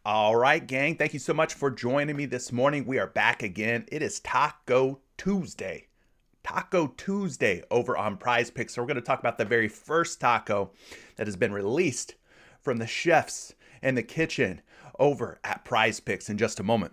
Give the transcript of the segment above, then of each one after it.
All right, gang. Thank you so much for joining me this morning. We are back again. It is Taco Tuesday. Taco Tuesday over on PrizePicks. So we're going to talk about the very first taco that has been released from the chefs in the kitchen over at PrizePicks in just a moment.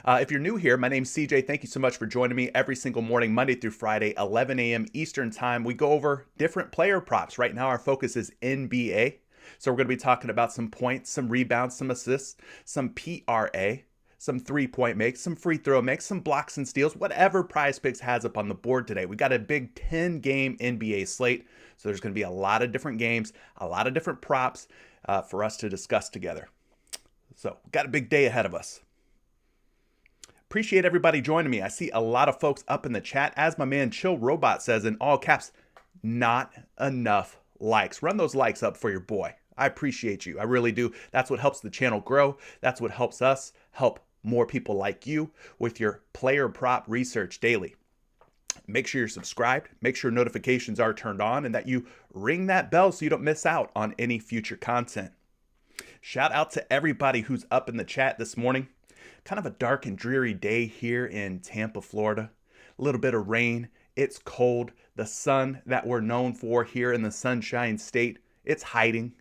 If you're new here, my name's CJ. Thank you so much for joining me every single morning, Monday through Friday, 11 a.m. Eastern time. We go over different player props. Right now, our focus is NBA. So we're going to be talking about some points, some rebounds, some assists, some PRA, some three-point makes, some free throw makes, some blocks and steals, whatever PrizePicks has up on the board today. We got a big 10-game NBA slate, so there's going to be a lot of different games, a lot of different props for us to discuss together. So we've got a big day ahead of us. Appreciate everybody joining me. I see a lot of folks up in the chat. As my man Chill Robot says in all caps, not enough likes. Run those likes up for your boy. I appreciate you. I really do. That's what helps the channel grow. That's what helps us help more people like you with your player prop research daily. Make sure you're subscribed. Make sure notifications are turned on and that you ring that bell so you don't miss out on any future content. Shout out to everybody who's up in the chat this morning. Kind of a dark and dreary day here in Tampa, Florida. A little bit of rain. It's cold. The sun that we're known for here in the Sunshine State, it's hiding.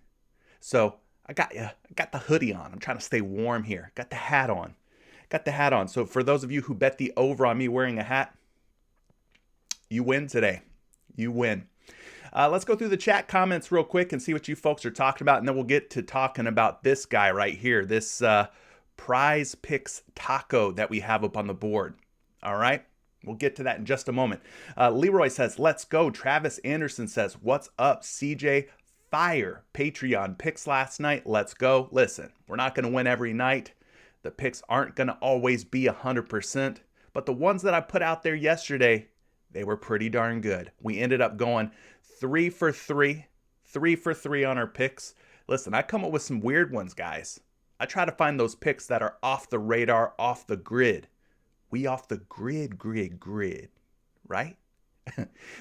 So I got the hoodie on. I'm trying to stay warm here. Got the hat on. So for those of you who bet the over on me wearing a hat, you win today. You win. Let's go through the chat comments real quick and see what you folks are talking about. And then we'll get to talking about this guy right here, this PrizePicks taco that we have up on the board. All right. We'll get to that in just a moment. Leroy says, let's go. Travis Anderson says, what's up, CJ? Fire Patreon picks last night. Let's go. Listen, we're not going to win every night. The picks aren't going to always be 100%. But the ones that I put out there yesterday, they were pretty darn good. We ended up going 3 for 3 on our picks. Listen, I come up with some weird ones, guys. I try to find those picks that are off the radar, off the grid. We off the grid, right?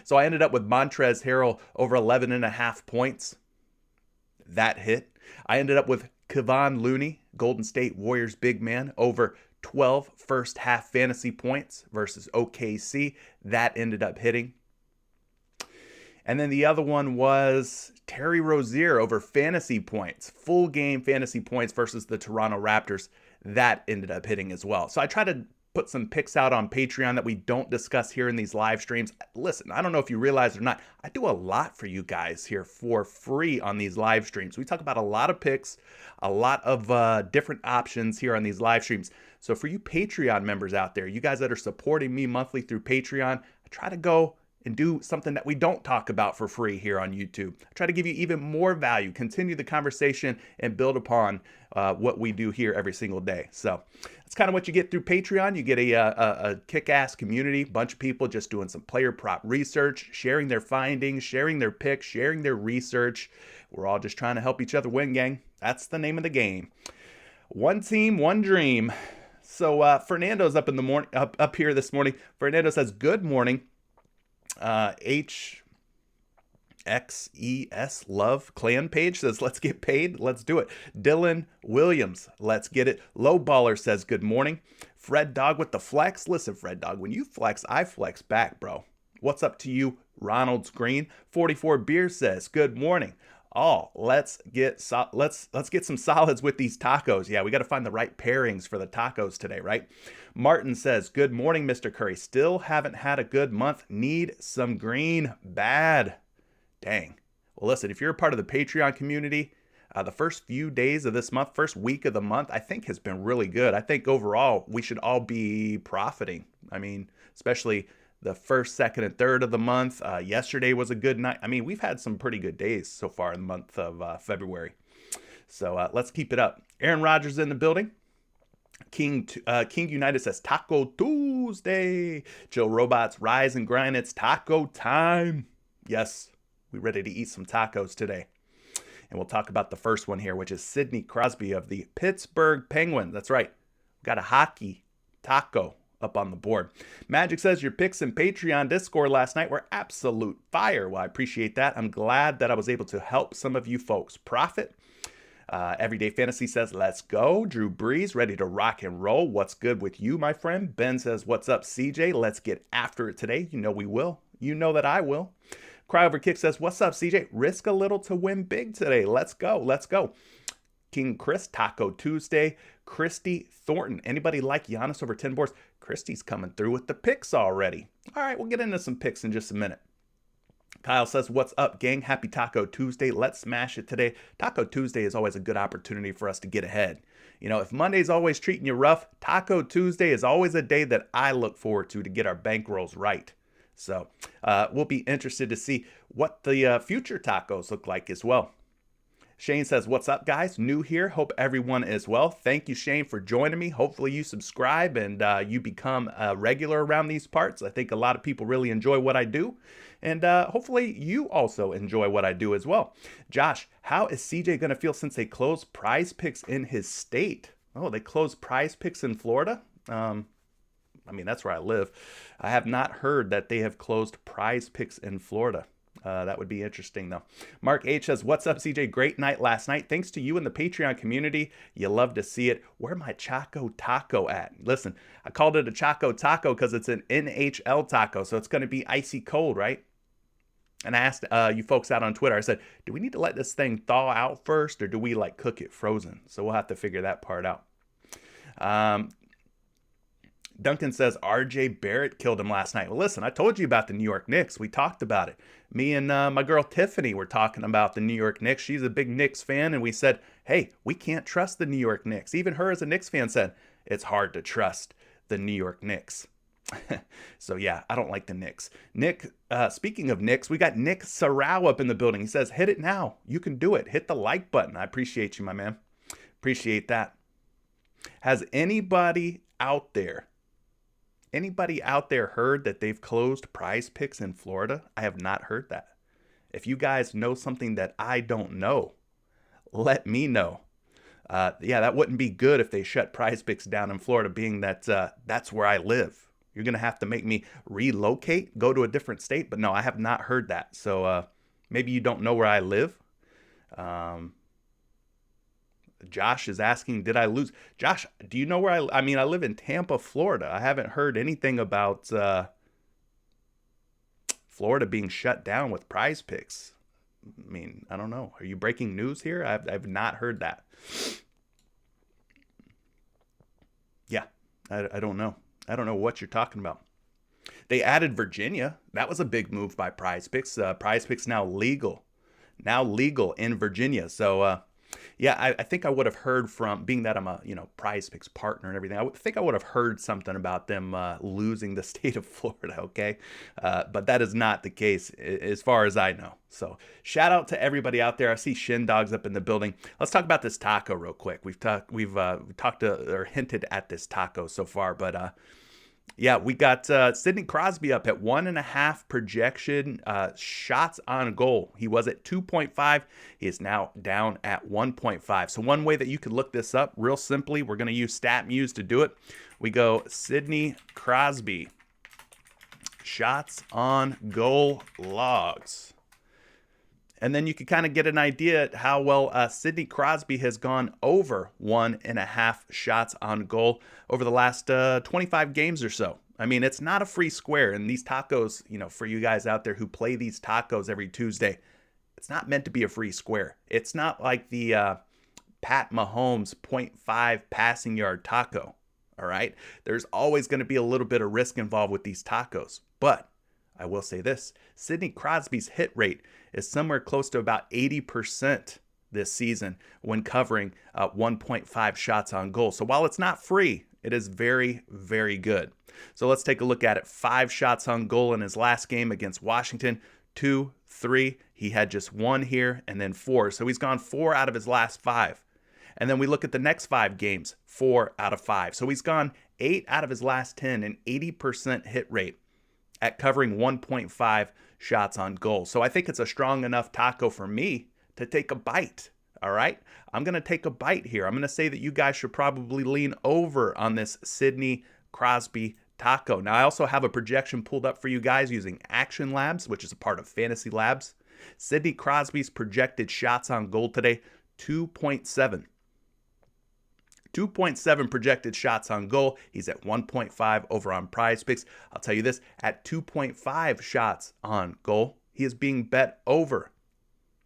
So I ended up with Montrezl Harrell over 11.5 points. That hit. I ended up with Kevon Looney, Golden State Warriors big man, over 12 first half fantasy points versus OKC. That ended up hitting. And then the other one was Terry Rozier over fantasy points, full game fantasy points versus the Toronto Raptors. That ended up hitting as well. So I try to put some picks out on Patreon that we don't discuss here in these live streams. Listen, I don't know if you realize it or not, I do a lot for you guys here for free on these live streams. We talk about a lot of picks, a lot of different options here on these live streams. So for you Patreon members out there, you guys that are supporting me monthly through Patreon, I try to go and do something that we don't talk about for free here on YouTube. I try to give you even more value, continue the conversation, and build upon what we do here every single day. So that's kind of what you get through Patreon. You get a kick-ass community, bunch of people just doing some player prop research, sharing their findings, sharing their picks, sharing their research. We're all just trying to help each other win, gang. That's the name of the game. One team, one dream. So Fernando's up in the morning, up here this morning. Fernando says, good morning. HXES Love Clan page says, let's get paid. Let's do it. Dylan Williams, let's get it. Low Baller says, good morning. Fred Dog with the flex. Listen, Fred Dog, when you flex, I flex back, bro. What's up to you? Ronald's Green. 44 Beer says, good morning. Oh, let's get some solids with these tacos. Yeah, we got to find the right pairings for the tacos today, right? Martin says, "Good morning, Mr. Curry. Still haven't had a good month. Need some green bad." Dang. Well, listen, if you're a part of the Patreon community, the first few days of this month, first week of the month, I think has been really good. I think overall we should all be profiting. I mean, especially the first, second, and third of the month. Yesterday was a good night. I mean, we've had some pretty good days so far in the month of February. So let's keep it up. Aaron Rodgers in the building. King United says Taco Tuesday. Jill Robots rise and grind. It's taco time. Yes, we're ready to eat some tacos today. And we'll talk about the first one here, which is Sidney Crosby of the Pittsburgh Penguins. That's right. We got a hockey taco up on the board. Magic says your picks in Patreon Discord last night were absolute fire. Well, I appreciate that. I'm glad that I was able to help some of you folks profit. Everyday Fantasy says, let's go. Drew Brees, ready to rock and roll. What's good with you, my friend? Ben says, what's up, CJ? Let's get after it today. You know we will. You know that I will. Cryoverkick says, what's up, CJ? Risk a little to win big today. Let's go. Let's go. King Chris, Taco Tuesday. Christy Thornton. Anybody like Giannis over 10 boards? Christy's coming through with the picks already. All right, we'll get into some picks in just a minute. Kyle says, what's up, gang? Happy Taco Tuesday. Let's smash it today. Taco Tuesday is always a good opportunity for us to get ahead. You know, if Monday's always treating you rough, Taco Tuesday is always a day that I look forward to get our bankrolls right. So we'll be interested to see what the future tacos look like as well. Shane says, what's up, guys? New here. Hope everyone is well. Thank you, Shane, for joining me. Hopefully you subscribe and you become a regular around these parts. I think a lot of people really enjoy what I do. And hopefully you also enjoy what I do as well. Josh, how is CJ going to feel since they closed PrizePicks in his state? Oh, they closed PrizePicks in Florida? I mean, that's where I live. I have not heard that they have closed PrizePicks in Florida. That would be interesting, though. Mark H says, what's up, CJ? Great night last night. Thanks to you and the Patreon community. You love to see it. Where my Choco Taco at? Listen, I called it a Choco Taco because it's an NHL taco, so it's going to be icy cold, right? And I asked you folks out on Twitter, I said, do we need to let this thing thaw out first, or do we, like, cook it frozen? So we'll have to figure that part out. Duncan says RJ Barrett killed him last night. Well, listen, I told you about the New York Knicks. We talked about it. Me and my girl Tiffany were talking about the New York Knicks. She's a big Knicks fan, and we said, hey, we can't trust the New York Knicks. Even her as a Knicks fan said, it's hard to trust the New York Knicks. So, yeah, I don't like the Knicks. Nick, speaking of Knicks, we got Nick Sarau up in the building. He says, hit it now. You can do it. Hit the like button. I appreciate you, my man. Appreciate that. Has anybody out there heard that they've closed PrizePicks in Florida? I have not heard that. If you guys know something that I don't know, let me know. Yeah, that wouldn't be good if they shut PrizePicks down in Florida, being that that's where I live. You're going to have to make me relocate, go to a different state. But no, I have not heard that. So maybe you don't know where I live. Josh is asking, did I lose? Josh, do you know where I mean, I live in Tampa, Florida. I haven't heard anything about Florida being shut down with PrizePicks. I mean, I don't know. Are you breaking news here? I've not heard that. Yeah, I don't know. I don't know what you're talking about. They added Virginia. That was a big move by PrizePicks. PrizePicks now legal in Virginia. So, yeah, I think I would have heard from, being that I'm a, PrizePicks partner and everything, I think I would have heard something about them losing the state of Florida, okay? But that is not the case as far as I know. So shout out to everybody out there. I see Shin Dogs up in the building. Let's talk about this taco real quick. We've talked or hinted at this taco so far, but yeah, we got Sidney Crosby up at 1.5 projection shots on goal. He was at 2.5. He is now down at 1.5. So one way that you could look this up real simply, we're going to use StatMuse to do it. We go Sidney Crosby shots on goal logs. And then you can kind of get an idea how well Sidney Crosby has gone over 1.5 shots on goal over the last 25 games or so. I mean, it's not a free square. And these tacos, for you guys out there who play these tacos every Tuesday, It's not meant to be a free square. It's not like the Pat Mahomes .5 passing yard taco. All right. There's always going to be a little bit of risk involved with these tacos. But I will say this, Sidney Crosby's hit rate is somewhere close to about 80% this season when covering 1.5 shots on goal. So while it's not free, it is very, very good. So let's take a look at it. 5 shots on goal in his last game against Washington, 2, 3. He had just 1 here and then 4. So he's gone 4 out of his last 5. And then we look at the next 5 games, 4 out of 5. So he's gone 8 out of his last 10, an 80% hit rate at covering 1.5 shots on goal. So I think it's a strong enough taco for me to take a bite. All right. I'm going to take a bite here. I'm going to say that you guys should probably lean over on this Sidney Crosby taco. Now, I also have a projection pulled up for you guys using Action Labs, which is a part of Fantasy Labs. Sidney Crosby's projected shots on goal today, 2.7. 2.7 projected shots on goal. He's at 1.5 over on PrizePicks. I'll tell you this, at 2.5 shots on goal, he is being bet over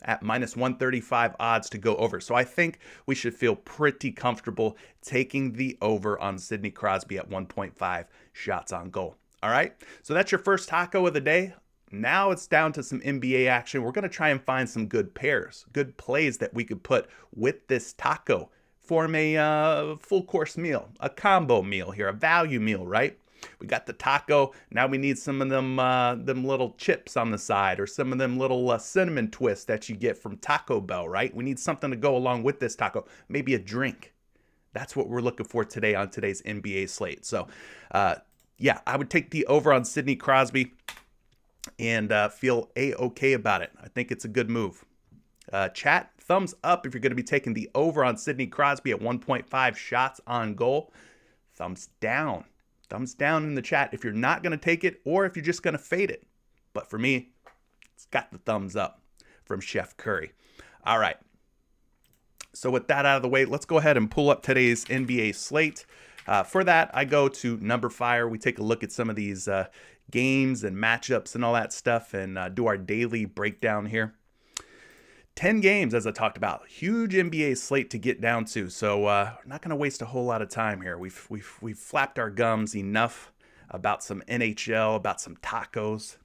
at minus 135 odds to go over. So I think we should feel pretty comfortable taking the over on Sidney Crosby at 1.5 shots on goal. All right, so that's your first taco of the day. Now it's down to some NBA action. We're going to try and find some good pairs, good plays that we could put with this taco. Form a full course meal, a combo meal here, a value meal, right? We got the taco. Now we need some of them little chips on the side, or some of them little cinnamon twists that you get from Taco Bell, right? We need something to go along with this taco. Maybe a drink. That's what we're looking for today on today's NBA slate. So, yeah, I would take the over on Sidney Crosby and feel A-okay about it. I think it's a good move. Chat, thumbs up if you're going to be taking the over on Sidney Crosby at 1.5 shots on goal. Thumbs down. Thumbs down in the chat if you're not going to take it or if you're just going to fade it. But for me, it's got the thumbs up from Chef Curry. All right. So with that out of the way, let's go ahead and pull up today's NBA slate. For that, I go to Number Fire. We take a look at some of these games and matchups and all that stuff and do our daily breakdown here. 10 games, as I talked about. Huge NBA slate to get down to, so we're not going to waste a whole lot of time here. We've flapped our gums enough about some NHL, about some tacos.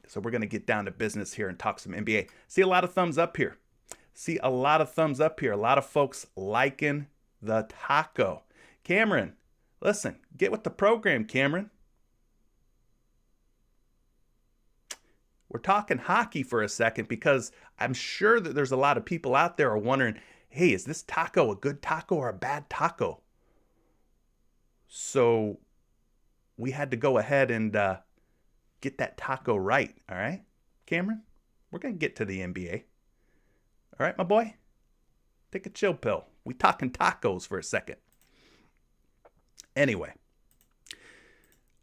So we're going to get down to business here and talk some NBA. See a lot of thumbs up here. See a lot of thumbs up here. A lot of folks liking the taco. Cameron, listen, get with the program, Cameron. We're talking hockey for a second because I'm sure that there's a lot of people out there are wondering, hey, is this taco a good taco or a bad taco? So we had to go ahead and get that taco right, all right? Cameron, we're going to get to the NBA. All right, my boy? Take a chill pill. We talking tacos for a second. Anyway.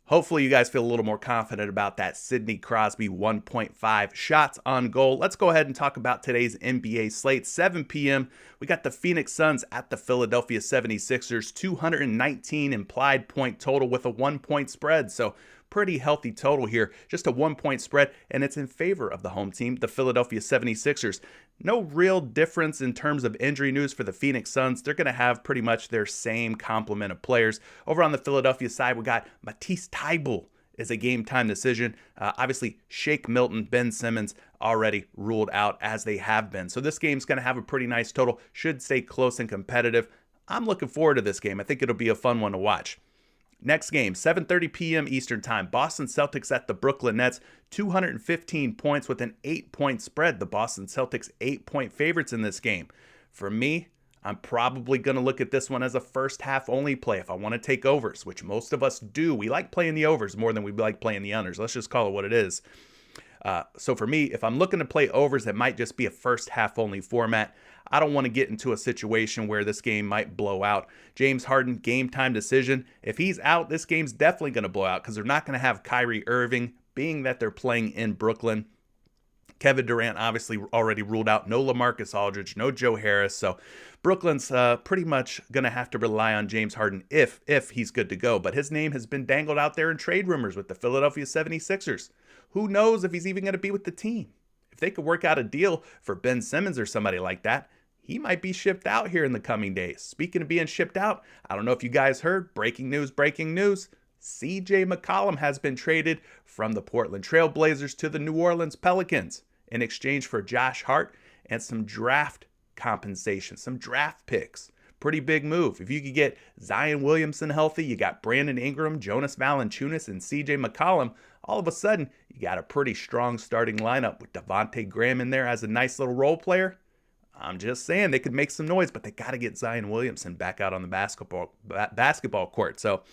Hopefully you guys feel a little more confident about that Sidney Crosby 1.5 shots on goal. Let's go ahead and talk about today's NBA slate. 7 p.m. We got the Phoenix Suns at the Philadelphia 76ers. 219 implied point total with a 1-point spread. So pretty healthy total here. Just a 1-point spread, and it's in favor of the home team, the Philadelphia 76ers. No real difference in terms of injury news for the Phoenix Suns. They're going to have pretty much their same complement of players. Over on the Philadelphia side, we got Matisse Thybulle is a game-time decision. Obviously, Shake Milton, Ben Simmons already ruled out as they have been. So this game's going to have a pretty nice total. Should stay close and competitive. I'm looking forward to this game. I think it'll be a fun one to watch. Next game, 7:30 p.m. Eastern Time. Boston Celtics at the Brooklyn Nets. 215 points with an 8-point spread. The Boston Celtics 8-point favorites in this game. For me, I'm probably going to look at this one as a first half only play if I want to take overs, which most of us do. We like playing the overs more than we like playing the unders. Let's just call it what it is. So for me, if I'm looking to play overs, it might just be a first half only format. I don't want to get into a situation where this game might blow out. James Harden, game time decision. If he's out, this game's definitely going to blow out because they're not going to have Kyrie Irving, being that they're playing in Brooklyn. Kevin Durant obviously already ruled out. No LaMarcus Aldridge, no Joe Harris. So Brooklyn's pretty much going to have to rely on James Harden if he's good to go. But his name has been dangled out there in trade rumors with the Philadelphia 76ers. Who knows if he's even going to be with the team? If they could work out a deal for Ben Simmons or somebody like that, he might be shipped out here in the coming days. Speaking of being shipped out, I don't know if you guys heard, breaking news. CJ McCollum has been traded from the Portland Trail Blazers to the New Orleans Pelicans in exchange for Josh Hart and some draft compensation, some draft picks. Pretty big move. If you could get Zion Williamson healthy, you got Brandon Ingram, Jonas Valanciunas, and CJ McCollum, all of a sudden, you got a pretty strong starting lineup with Devontae Graham in there as a nice little role player. I'm just saying they could make some noise, but they got to get Zion Williamson back out on the basketball court. So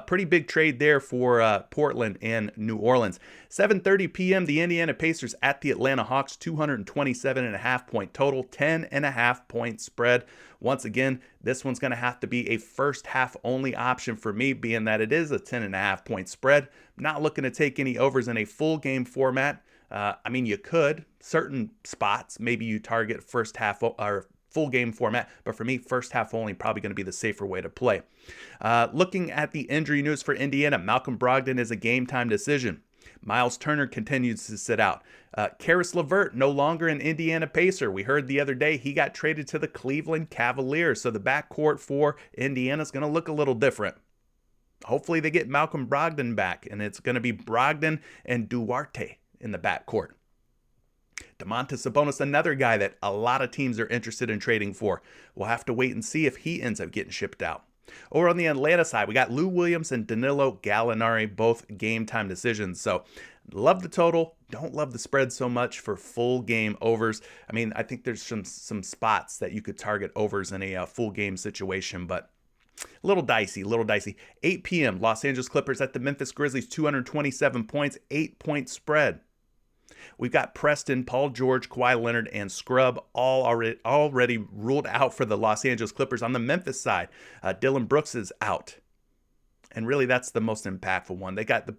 pretty big trade there for Portland and New Orleans. 7:30 p.m., the Indiana Pacers at the Atlanta Hawks, 227.5 point total, 10.5 point spread. Once again, this one's going to have to be a first half only option for me, being that it is a 10.5 point spread. I'm not looking to take any overs in a full game format. I mean, you could, certain spots, maybe you target first half or full game format, but for me, first half only probably going to be the safer way to play. Looking at the injury news for Indiana, Malcolm Brogdon is a game time decision. Miles Turner continues to sit out. Karis LeVert, no longer an Indiana Pacer. We heard the other day he got traded to the Cleveland Cavaliers, so the backcourt for Indiana is going to look a little different. Hopefully they get Malcolm Brogdon back, and it's going to be Brogdon and Duarte in the backcourt. Domantas Sabonis, another guy that a lot of teams are interested in trading for. We'll have to wait and see if he ends up getting shipped out. Over on the Atlanta side, we got Lou Williams and Danilo Gallinari, both game time decisions. So love the total, don't love the spread so much for full game overs. I mean, I think there's some spots that you could target overs in a full game situation, but a little dicey. 8 p.m., Los Angeles Clippers at the Memphis Grizzlies, 227 points, 8-point spread. We've got Preston, Paul George, Kawhi Leonard, and Scrub all already ruled out for the Los Angeles Clippers. On the Memphis side, Dillon Brooks is out. And really, that's the most impactful one. They got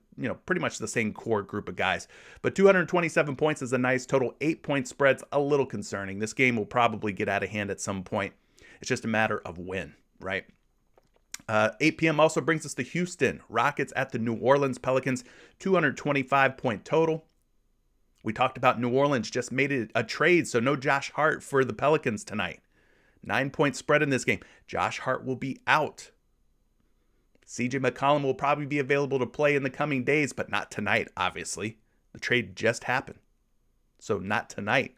pretty much the same core group of guys. But 227 points is a nice total. 8-point spread's a little concerning. This game will probably get out of hand at some point. It's just a matter of when, right? 8 p.m. also brings us to Houston. Rockets at the New Orleans Pelicans, 225-point total. We talked about New Orleans just made it a trade, so no Josh Hart for the Pelicans tonight. 9-point spread in this game. Josh Hart will be out. CJ McCollum will probably be available to play in the coming days, but not tonight, obviously. The trade just happened, so not tonight.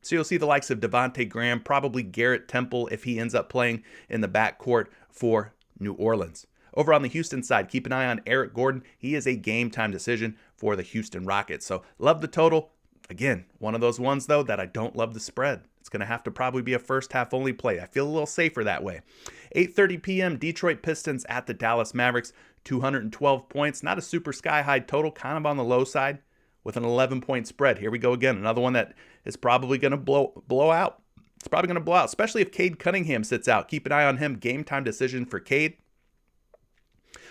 So you'll see the likes of Devontae Graham, probably Garrett Temple if he ends up playing in the backcourt for New Orleans. Over on the Houston side, keep an eye on Eric Gordon. He is a game-time decision for the Houston Rockets. So love the total. Again, one of those ones, though, that I don't love the spread. It's going to have to probably be a first-half only play. I feel a little safer that way. 8:30 p.m., Detroit Pistons at the Dallas Mavericks, 212 points. Not a super sky-high total, kind of on the low side with an 11-point spread. Here we go again. Another one that is probably going to blow out. It's probably going to blow out, especially if Cade Cunningham sits out. Keep an eye on him. Game-time decision for Cade.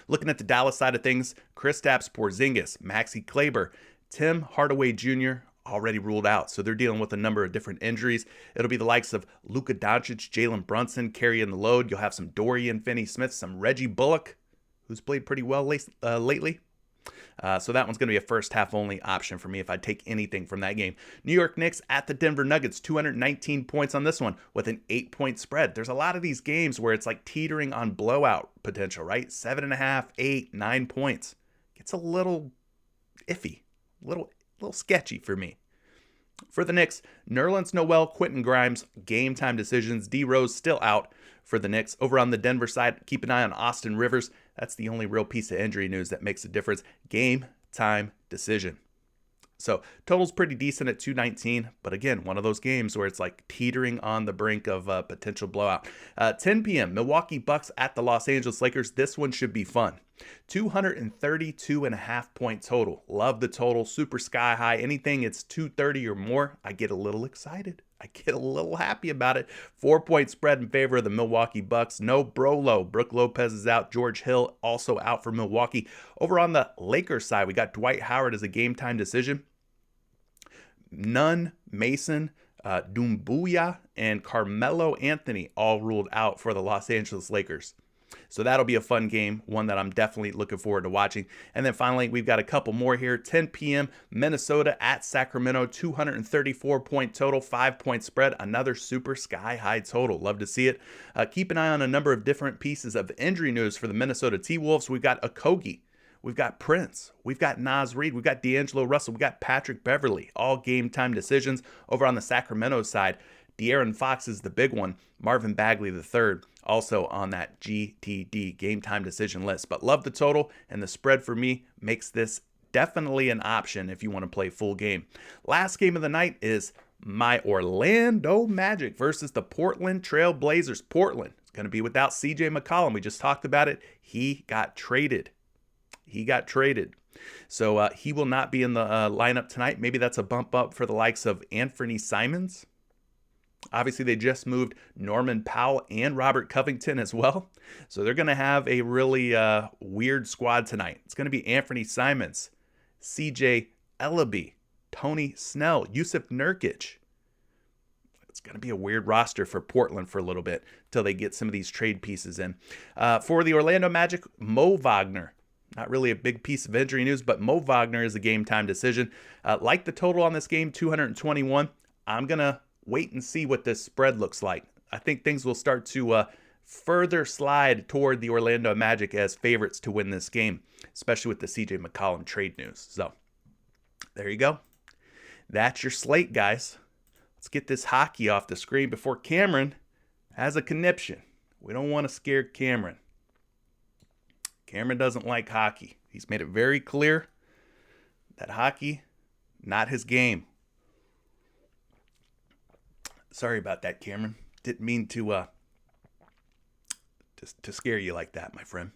Looking at the Dallas side of things, Kristaps Porzingis, Maxi Kleber, Tim Hardaway Jr. already ruled out. So they're dealing with a number of different injuries. It'll be the likes of Luka Doncic, Jalen Brunson carrying the load. You'll have some Dorian Finney-Smith, some Reggie Bullock, who's played pretty well lately. So that one's going to be a first-half only option for me if I take anything from that game. New York Knicks at the Denver Nuggets, 219 points on this one with an 8-point spread. There's a lot of these games where it's like teetering on blowout potential, right? 7.5, 8, 9 points. Gets a little iffy, a little sketchy for me. For the Knicks, Nerlens Noel, Quentin Grimes, game time decisions. D Rose still out for the Knicks. Over on the Denver side, keep an eye on Austin Rivers. That's the only real piece of injury news that makes a difference. Game time decision. So total's pretty decent at 219, but again, one of those games where it's like teetering on the brink of a potential blowout. 10 p.m., Milwaukee Bucks at the Los Angeles Lakers. This one should be fun. 232.5 point total. Love the total. Super sky high. Anything it's 230 or more, I get a little excited. I get a little happy about it. 4-point spread in favor of the Milwaukee Bucks. No Brolo. Brook Lopez is out. George Hill also out for Milwaukee. Over on the Lakers side, we got Dwight Howard as a game time decision. Nunn, Mason, Doumbouya, and Carmelo Anthony all ruled out for the Los Angeles Lakers. So that'll be a fun game, one that I'm definitely looking forward to watching. And then finally, we've got a couple more here. 10 p.m. Minnesota at Sacramento, 234-point total, 5-point spread, another super sky-high total. Love to see it. Keep an eye on a number of different pieces of injury news for the Minnesota T-Wolves. We've got Okogie. We've got Prince. We've got Naz Reid. We've got D'Angelo Russell. We've got Patrick Beverley. All game-time decisions. Over on the Sacramento side, De'Aaron Fox is the big one. Marvin Bagley III also on that GTD game time decision list. But love the total, and the spread for me makes this definitely an option if you want to play full game. Last game of the night is my Orlando Magic versus the Portland Trail Blazers. Portland is going to be without CJ McCollum. We just talked about it. He got traded. So he will not be in the lineup tonight. Maybe that's a bump up for the likes of Anthony Simons. Obviously, they just moved Norman Powell and Robert Covington as well. So they're going to have a really weird squad tonight. It's going to be Anthony Simons, CJ Ellaby, Tony Snell, Yusuf Nurkic. It's going to be a weird roster for Portland for a little bit until they get some of these trade pieces in. For the Orlando Magic, Mo Wagner. Not really a big piece of injury news, but Mo Wagner is a game time decision. Like the total on this game, 221. I'm going to wait and see what this spread looks like. I think things will start to further slide toward the Orlando Magic as favorites to win this game, especially with the CJ McCollum trade news. So there you go. That's your slate, guys. Let's get this hockey off the screen before Cameron has a conniption. We don't want to scare Cameron. Cameron doesn't like hockey. He's made it very clear that hockey, not his game. Sorry about that, Cameron. Didn't mean to scare you like that, my friend.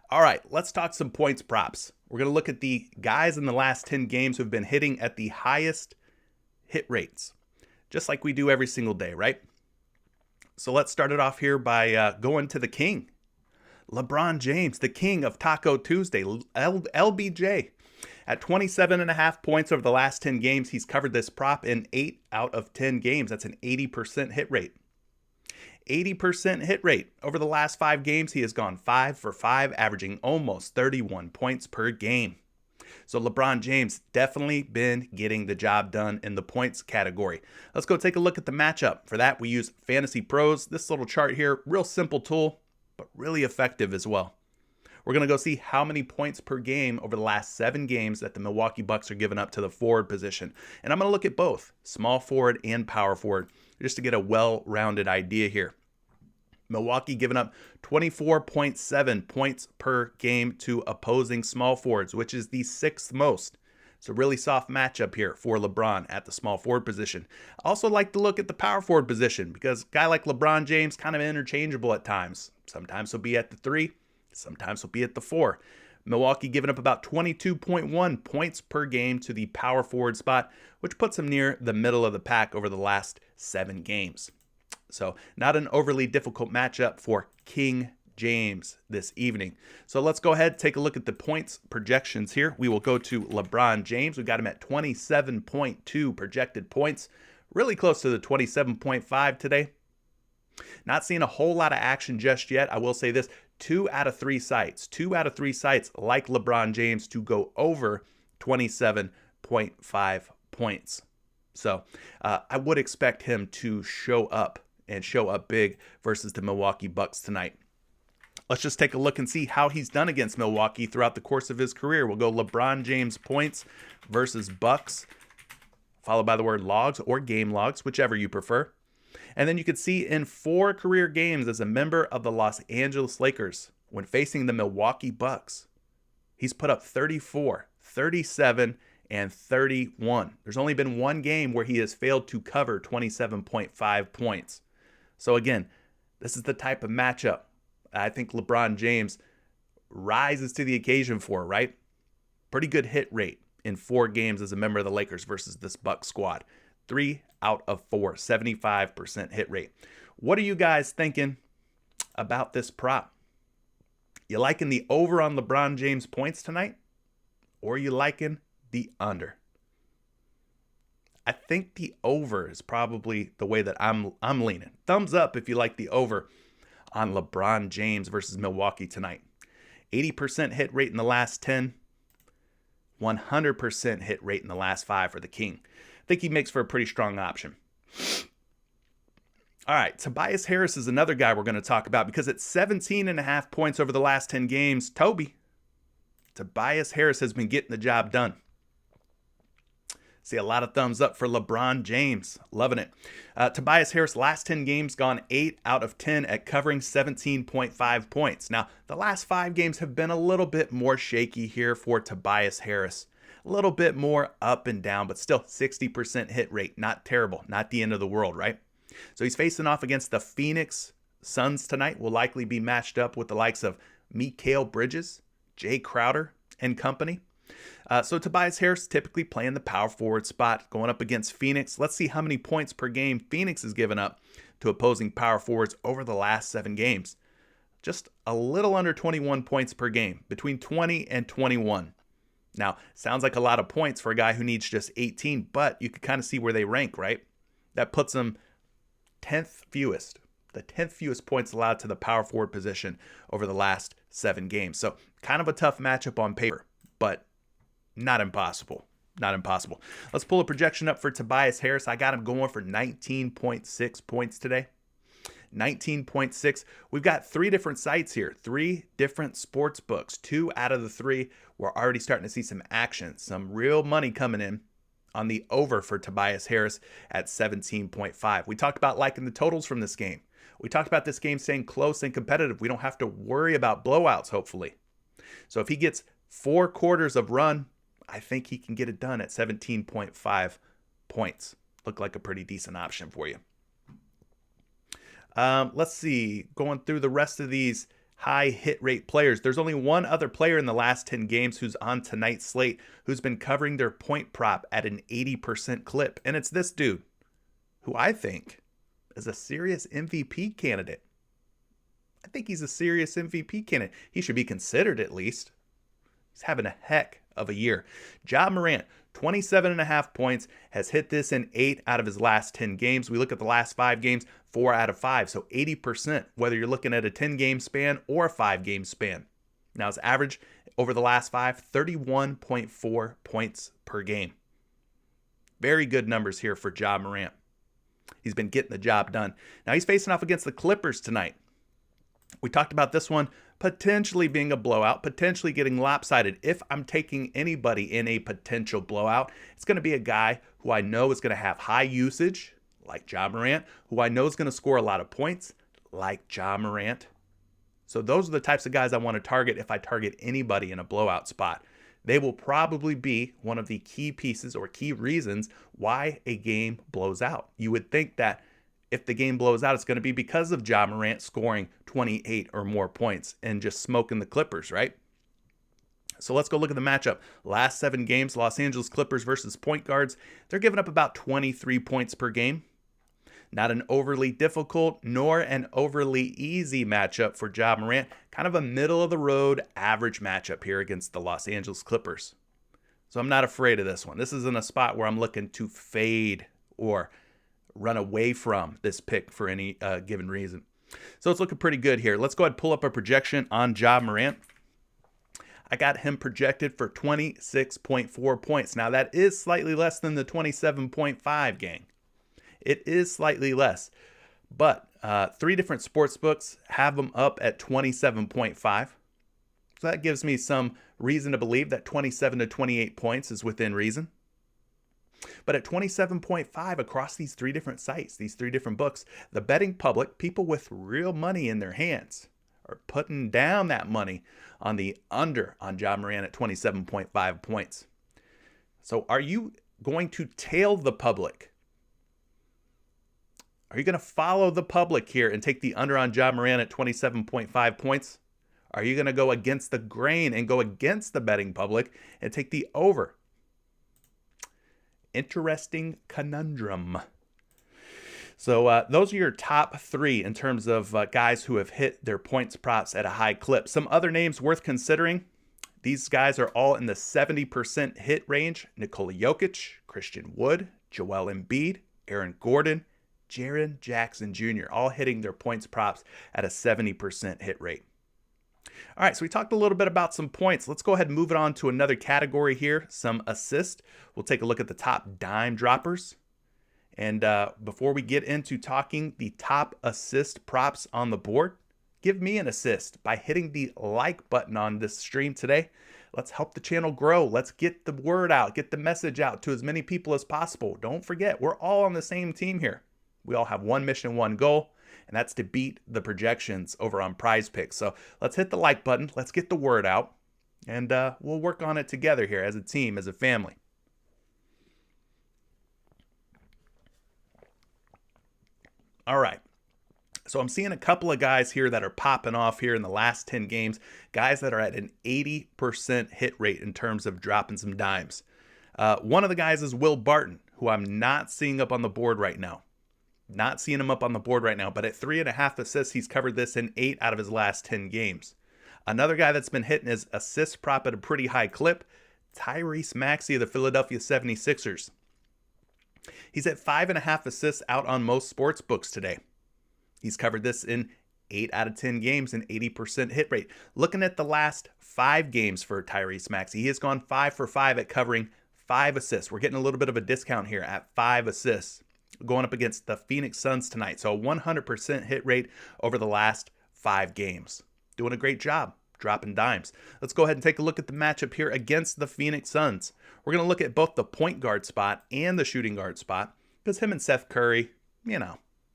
All right, let's talk some points props. We're going to look at the guys in the last 10 games who have been hitting at the highest hit rates, just like we do every single day, right? So let's start it off here by going to the king. LeBron James, the king of Taco Tuesday, LBJ. At 27.5 points over the last 10 games, he's covered this prop in 8 out of 10 games. That's an 80% hit rate. 80% hit rate. Over the last 5 games, he has gone 5 for 5, averaging almost 31 points per game. So LeBron James definitely been getting the job done in the points category. Let's go take a look at the matchup. For that, we use Fantasy Pros. This little chart here, real simple tool, but really effective as well. We're going to go see how many points per game over the last 7 games that the Milwaukee Bucks are giving up to the forward position. And I'm going to look at both small forward and power forward just to get a well-rounded idea here. Milwaukee giving up 24.7 points per game to opposing small forwards, which is the 6th most. It's a really soft matchup here for LeBron at the small forward position. I also like to look at the power forward position because a guy like LeBron James kind of interchangeable at times. Sometimes he'll be at the 3. Sometimes he'll be at the 4. Milwaukee giving up about 22.1 points per game to the power forward spot, which puts him near the middle of the pack over the last 7 games. So not an overly difficult matchup for King James this evening. So let's go ahead and take a look at the points projections here. We will go to LeBron James. We've got him at 27.2 projected points, really close to the 27.5 today. Not seeing a whole lot of action just yet. I will say this. 2 out of 3 sites like LeBron James to go over 27.5 points. So I would expect him to show up big versus the Milwaukee Bucks tonight. Let's just take a look and see how he's done against Milwaukee throughout the course of his career. We'll go LeBron James points versus Bucks, followed by the word logs or game logs, whichever you prefer. And then you can see in 4 career games as a member of the Los Angeles Lakers when facing the Milwaukee Bucks, he's put up 34, 37, and 31. There's only been 1 game where he has failed to cover 27.5 points. So again, this is the type of matchup I think LeBron James rises to the occasion for, right? Pretty good hit rate in 4 games as a member of the Lakers versus this Bucks squad. 3 out of 4, 75% hit rate. What are you guys thinking about this prop? You liking the over on LeBron James points tonight? Or you liking the under? I think the over is probably the way that I'm leaning. Thumbs up if you like the over on LeBron James versus Milwaukee tonight. 80% hit rate in the last 10, 100% hit rate in the last 5 for the King. I think he makes for a pretty strong option. All right, Tobias Harris is another guy we're going to talk about because at 17.5 points over the last 10 games, Tobias Harris has been getting the job done. See a lot of thumbs up for LeBron James. Loving it. Tobias Harris, last 10 games, gone 8 out of 10 at covering 17.5 points. Now, the last 5 games have been a little bit more shaky here for Tobias Harris. A little bit more up and down, but still 60% hit rate. Not terrible. Not the end of the world, right? So he's facing off against the Phoenix Suns tonight. Will likely be matched up with the likes of Mikal Bridges, Jay Crowder, and company. So Tobias Harris typically playing the power forward spot, going up against Phoenix. Let's see how many points per game Phoenix has given up to opposing power forwards over the last 7 games. Just a little under 21 points per game, between 20 and 21. Now, sounds like a lot of points for a guy who needs just 18, but you can kind of see where they rank, right? That puts them 10th fewest. The 10th fewest points allowed to the power forward position over the last 7 games. So kind of a tough matchup on paper, but not impossible. Not impossible. Let's pull a projection up for Tobias Harris. I got him going for 19.6 points today. 19.6. We've got 3 different sites here, 3 different sports books. 2 out of the 3, we're already starting to see some action, some real money coming in on the over for Tobias Harris at 17.5. We talked about liking the totals from this game. We talked about this game staying close and competitive. We don't have to worry about blowouts, hopefully. So if he gets 4 quarters of run, I think he can get it done at 17.5 points. Look like a pretty decent option for you. Let's see. Going through the rest of these high hit rate players. There's only one other player in the last 10 games who's on tonight's slate who's been covering their point prop at an 80% clip. And it's this dude who I think is a serious MVP candidate. I think he's a serious MVP candidate. He should be considered at least. He's having a heck of a year. Ja Morant, 27.5 points, has hit this in 8 out of his last 10 games. We look at the last 5 games, 4 out of 5. So 80%, whether you're looking at a 10-game span or a 5-game span. Now his average over the last 5, 31.4 points per game. Very good numbers here for Ja Morant. He's been getting the job done. Now he's facing off against the Clippers tonight. We talked about this one potentially being a blowout, potentially getting lopsided. If I'm taking anybody in a potential blowout, it's going to be a guy who I know is going to have high usage, like Ja Morant, who I know is going to score a lot of points, like Ja Morant. So those are the types of guys I want to target if I target anybody in a blowout spot. They will probably be one of the key pieces or key reasons why a game blows out. You would think that if the game blows out, it's going to be because of Ja Morant scoring 28 or more points and just smoking the Clippers, right? So let's go look at the matchup. Last 7 games, Los Angeles Clippers versus point guards. They're giving up about 23 points per game. Not an overly difficult nor an overly easy matchup for Ja Morant. Kind of a middle-of-the-road average matchup here against the Los Angeles Clippers. So I'm not afraid of this one. This isn't a spot where I'm looking to fade or run away from this pick for any given reason. So it's looking pretty good here. Let's go ahead and pull up a projection on Ja Morant. I got him projected for 26.4 points. Now that is slightly less than the 27.5, gang. It is slightly less, but 3 different sports books have him up at 27.5. So that gives me some reason to believe that 27 to 28 points is within reason. But at 27.5 across these 3 different sites, these 3 different books, the betting public, people with real money in their hands, are putting down that money on the under on Ja Morant at 27.5 points. So are you going to tail the public? Are you going to follow the public here and take the under on Ja Morant at 27.5 points? Are you going to go against the grain and go against the betting public and take the over? Interesting conundrum. So those are your top 3 in terms of guys who have hit their points props at a high clip. Some other names worth considering. These guys are all in the 70% hit range. Nikola Jokic, Christian Wood, Joel Embiid, Aaron Gordon, Jaren Jackson Jr., all hitting their points props at a 70% hit rate. All right, so we talked a little bit about some points. Let's go ahead and move it on to another category here, some assists. We'll take a look at the top dime droppers. And before we get into talking the top assist props on the board, give me an assist by hitting the like button on this stream today. Let's help the channel grow. Let's get the word out, get the message out to as many people as possible. Don't forget, we're all on the same team here. We all have one mission, one goal, and that's to beat the projections over on PrizePicks. So let's hit the like button. Let's get the word out, and we'll work on it together here as a team, as a family. All right. So I'm seeing a couple of guys here that are popping off here in the last 10 games, guys that are at an 80% hit rate in terms of dropping some dimes. One of the guys is Will Barton, who I'm not seeing up on the board right now. Not seeing him up on the board right now, but at 3.5 assists, he's covered this in 8 out of his last 10 games. Another guy that's been hitting his assist prop at a pretty high clip, Tyrese Maxey of the Philadelphia 76ers. He's at 5.5 assists out on most sports books today. He's covered this in 8 out of 10 games, an 80% hit rate. Looking at the last 5 games for Tyrese Maxey, he has gone 5 for 5 at covering 5 assists. We're getting a little bit of a discount here at 5 assists, going up against the Phoenix Suns tonight. So a 100% hit rate over the last 5 games. Doing a great job dropping dimes. Let's go ahead and take a look at the matchup here against the Phoenix Suns. We're going to look at both the point guard spot and the shooting guard spot, because him and Seth Curry,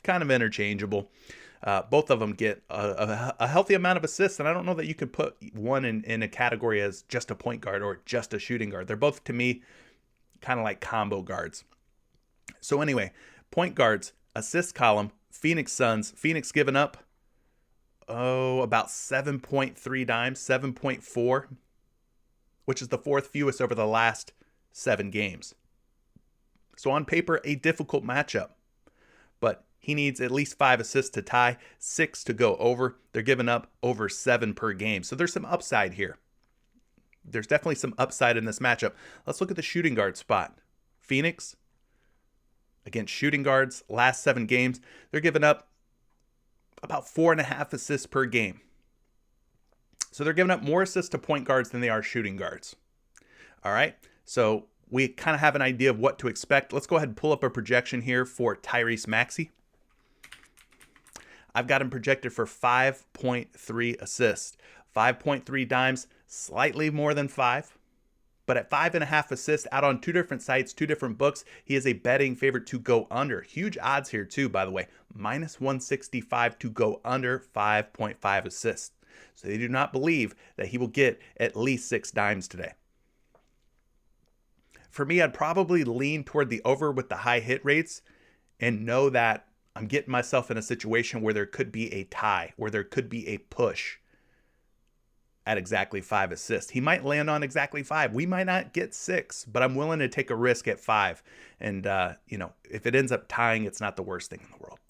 kind of interchangeable. Both of them get a healthy amount of assists, and I don't know that you could put one in a category as just a point guard or just a shooting guard. They're both, to me, kind of like combo guards. So anyway, point guards, assist column, Phoenix Suns. Phoenix giving up, about 7.3 dimes, 7.4, which is the 4th fewest over the last 7 games. So on paper, a difficult matchup, but he needs at least 5 assists to tie, 6 to go over. They're giving up over 7 per game. So there's some upside here. There's definitely some upside in this matchup. Let's look at the shooting guard spot. Phoenix, against shooting guards, last 7 games, they're giving up about 4.5 assists per game. So they're giving up more assists to point guards than they are shooting guards. All right, so we kind of have an idea of what to expect. Let's go ahead and pull up a projection here for Tyrese Maxey. I've got him projected for 5.3 assists, 5.3 dimes, slightly more than 5. But at 5.5 assists out on 2 different sites, 2 different books, he is a betting favorite to go under. Huge odds here too, by the way. -165 to go under 5.5 assists. So they do not believe that he will get at least 6 dimes today. For me, I'd probably lean toward the over with the high hit rates and know that I'm getting myself in a situation where there could be a tie, where there could be a push at exactly 5 assists. He might land on exactly 5. We might not get 6, but I'm willing to take a risk at 5. And, if it ends up tying, it's not the worst thing in the world.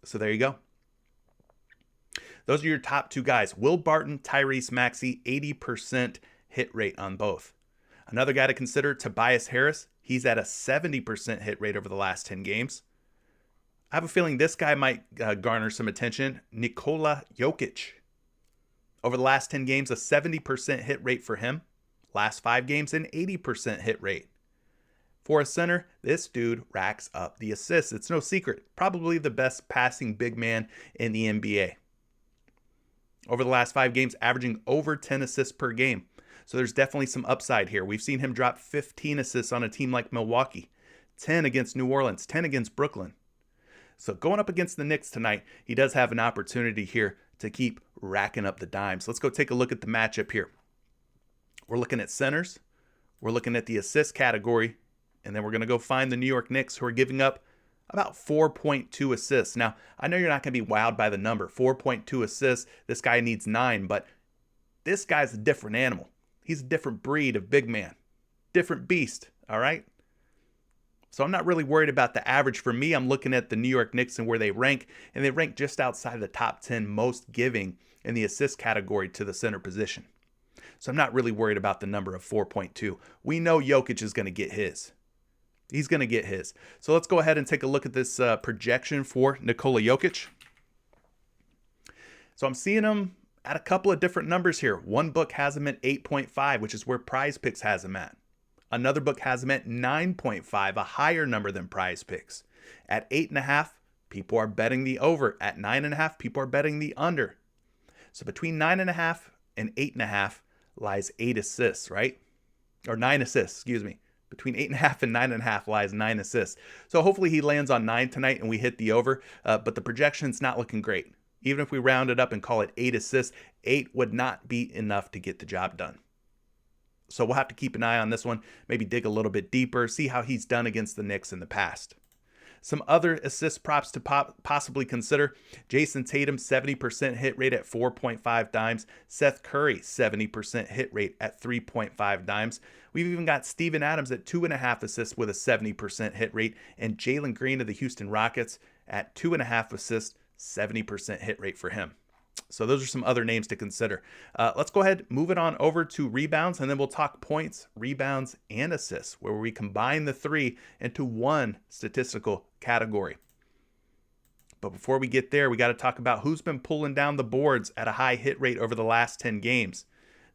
So there you go. Those are your top 2 guys. Will Barton, Tyrese Maxey, 80% hit rate on both. Another guy to consider, Tobias Harris. He's at a 70% hit rate over the last 10 games. I have a feeling this guy might garner some attention. Nikola Jokic. Over the last 10 games, a 70% hit rate for him. Last 5 games, an 80% hit rate. For a center, this dude racks up the assists. It's no secret. Probably the best passing big man in the NBA. Over the last 5 games, averaging over 10 assists per game. So there's definitely some upside here. We've seen him drop 15 assists on a team like Milwaukee, 10 against New Orleans, 10 against Brooklyn. So going up against the Knicks tonight, he does have an opportunity here to keep racking up the dimes. Let's go take a look at the matchup here. We're looking at centers. We're looking at the assist category. And then we're going to go find the New York Knicks, who are giving up about 4.2 assists. Now, I know you're not going to be wowed by the number. 4.2 assists. This guy needs 9, but this guy's a different animal. He's a different breed of big man. Different beast, all right? So I'm not really worried about the average. For me, I'm looking at the New York Knicks and where they rank, and they rank just outside of the top 10 most giving in the assist category to the center position. So I'm not really worried about the number of 4.2. We know Jokic is going to get his. He's going to get his. So let's go ahead and take a look at this projection for Nikola Jokic. So I'm seeing him at a couple of different numbers here. One book has him at 8.5, which is where PrizePicks has him at. Another book has him at 9.5, a higher number than PrizePicks. At 8.5, people are betting the over. At 9.5, people are betting the under. So between 9.5 and 8.5 lies 8 assists, right? Or 9 assists, excuse me. Between 8.5 and 9.5 lies 9 assists. So hopefully he lands on 9 tonight and we hit the over. But the projection's not looking great. Even if we round it up and call it 8 assists, 8 would not be enough to get the job done. So we'll have to keep an eye on this one, maybe dig a little bit deeper, see how he's done against the Knicks in the past. Some other assist props to possibly consider. Jason Tatum, 70% hit rate at 4.5 dimes. Seth Curry, 70% hit rate at 3.5 dimes. We've even got Steven Adams at 2.5 assists with a 70% hit rate. And Jalen Green of the Houston Rockets at 2.5 assists, 70% hit rate for him. So those are some other names to consider. Let's go ahead, move it on over to rebounds, and then we'll talk points, rebounds, and assists, where we combine the three into one statistical category. But before we get there, we got to talk about who's been pulling down the boards at a high hit rate over the last 10 games.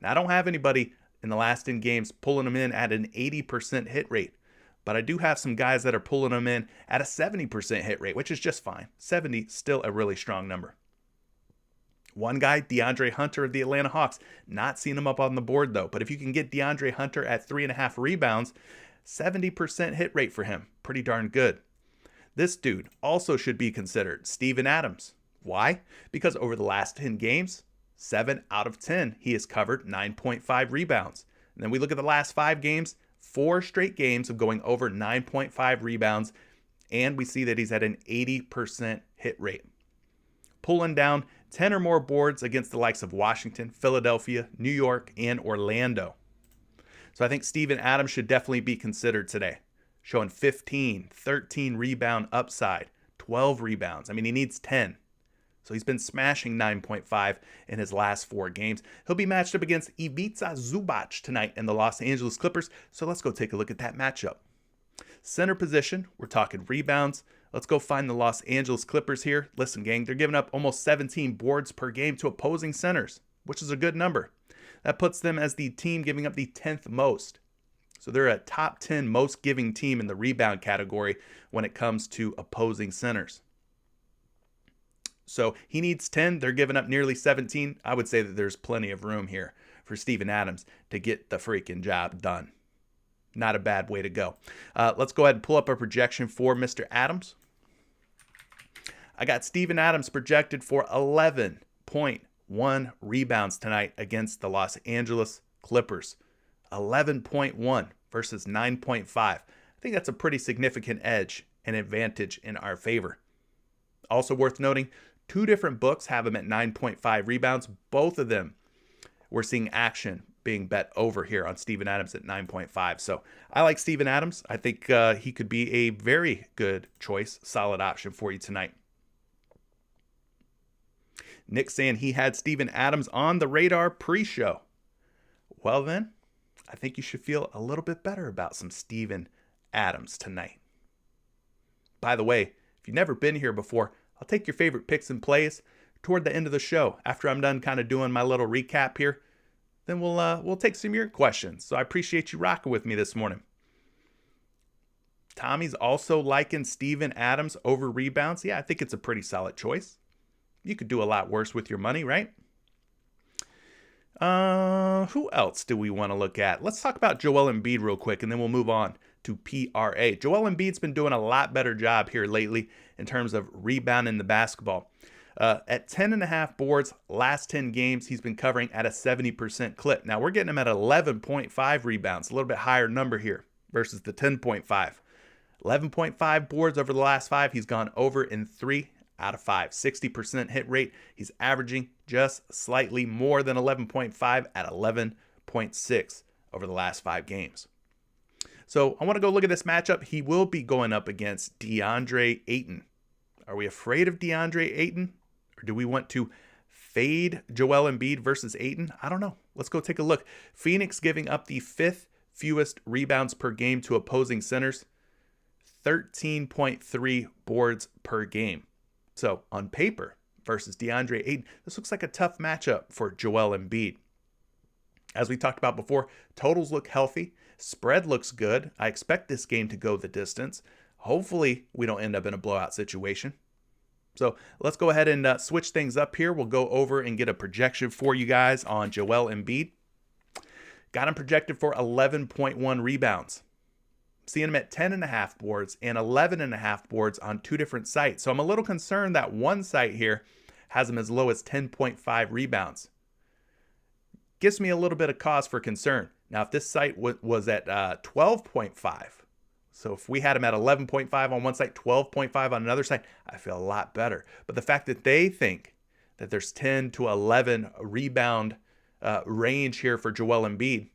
Now, I don't have anybody in the last 10 games pulling them in at an 80% hit rate, but I do have some guys that are pulling them in at a 70% hit rate, which is just fine. 70, still a really strong number. One guy, DeAndre Hunter of the Atlanta Hawks, not seeing him up on the board though. But if you can get DeAndre Hunter at 3.5 rebounds, 70% hit rate for him. Pretty darn good. This dude also should be considered, Steven Adams. Why? Because over the last 10 games, 7 out of 10, he has covered 9.5 rebounds. And then we look at the last 5 games, 4 straight games of going over 9.5 rebounds. And we see that he's at an 80% hit rate. Pulling down 10 or more boards against the likes of Washington, Philadelphia, New York, and Orlando. So I think Steven Adams should definitely be considered today. Showing 15, 13 rebound upside, 12 rebounds. I mean, he needs 10. So he's been smashing 9.5 in his last 4 games. He'll be matched up against Ivica Zubac tonight in the Los Angeles Clippers. So let's go take a look at that matchup. Center position, we're talking rebounds. Let's go find the Los Angeles Clippers here. Listen, gang, they're giving up almost 17 boards per game to opposing centers, which is a good number. That puts them as the team giving up the 10th most. So they're a top 10 most giving team in the rebound category when it comes to opposing centers. So he needs 10. They're giving up nearly 17. I would say that there's plenty of room here for Steven Adams to get the freaking job done. Not a bad way to go. Let's go ahead and pull up a projection for Mr. Adams. I got Steven Adams projected for 11.1 rebounds tonight against the Los Angeles Clippers. 11.1 versus 9.5. I think that's a pretty significant edge and advantage in our favor. Also worth noting, 2 different books have him at 9.5 rebounds. Both of them we're seeing action being bet over here on Steven Adams at 9.5. So I like Steven Adams. I think he could be a very good choice, solid option for you tonight. Nick saying he had Steven Adams on the radar pre-show. Well then, I think you should feel a little bit better about some Steven Adams tonight. By the way, if you've never been here before, I'll take your favorite picks and plays toward the end of the show. After I'm done kind of doing my little recap here, then we'll take some of your questions. So I appreciate you rocking with me this morning. Tommy's also liking Steven Adams over rebounds. Yeah, I think it's a pretty solid choice. You could do a lot worse with your money, right? Who else do we want to look at? Let's talk about Joel Embiid real quick, and then we'll move on to PRA. Joel Embiid's been doing a lot better job here lately in terms of rebounding the basketball. At 10.5 boards, last 10 games, he's been covering at a 70% clip. Now, we're getting him at 11.5 rebounds, a little bit higher number here versus the 10.5. 11.5 boards over the last 5. He's gone over in 3 out of 5. 60% hit rate. He's averaging just slightly more than 11.5 at 11.6 over the last 5 games. So I want to go look at this matchup. He will be going up against DeAndre Ayton. Are we afraid of DeAndre Ayton? Or do we want to fade Joel Embiid versus Ayton? I don't know. Let's go take a look. Phoenix giving up the 5th fewest rebounds per game to opposing centers. 13.3 boards per game. So on paper versus DeAndre Ayton, this looks like a tough matchup for Joel Embiid. As we talked about before, totals look healthy. Spread looks good. I expect this game to go the distance. Hopefully, we don't end up in a blowout situation. So let's go ahead and switch things up here. We'll go over and get a projection for you guys on Joel Embiid. Got him projected for 11.1 rebounds. Seeing him at 10.5 boards and 11.5 boards on two different sites. So I'm a little concerned that one site here has him as low as 10.5 rebounds. Gives me a little bit of cause for concern. Now, if this site was at 12.5, so if we had him at 11.5 on one site, 12.5 on another site, I feel a lot better. But the fact that they think that there's 10 to 11 rebound range here for Joel Embiid,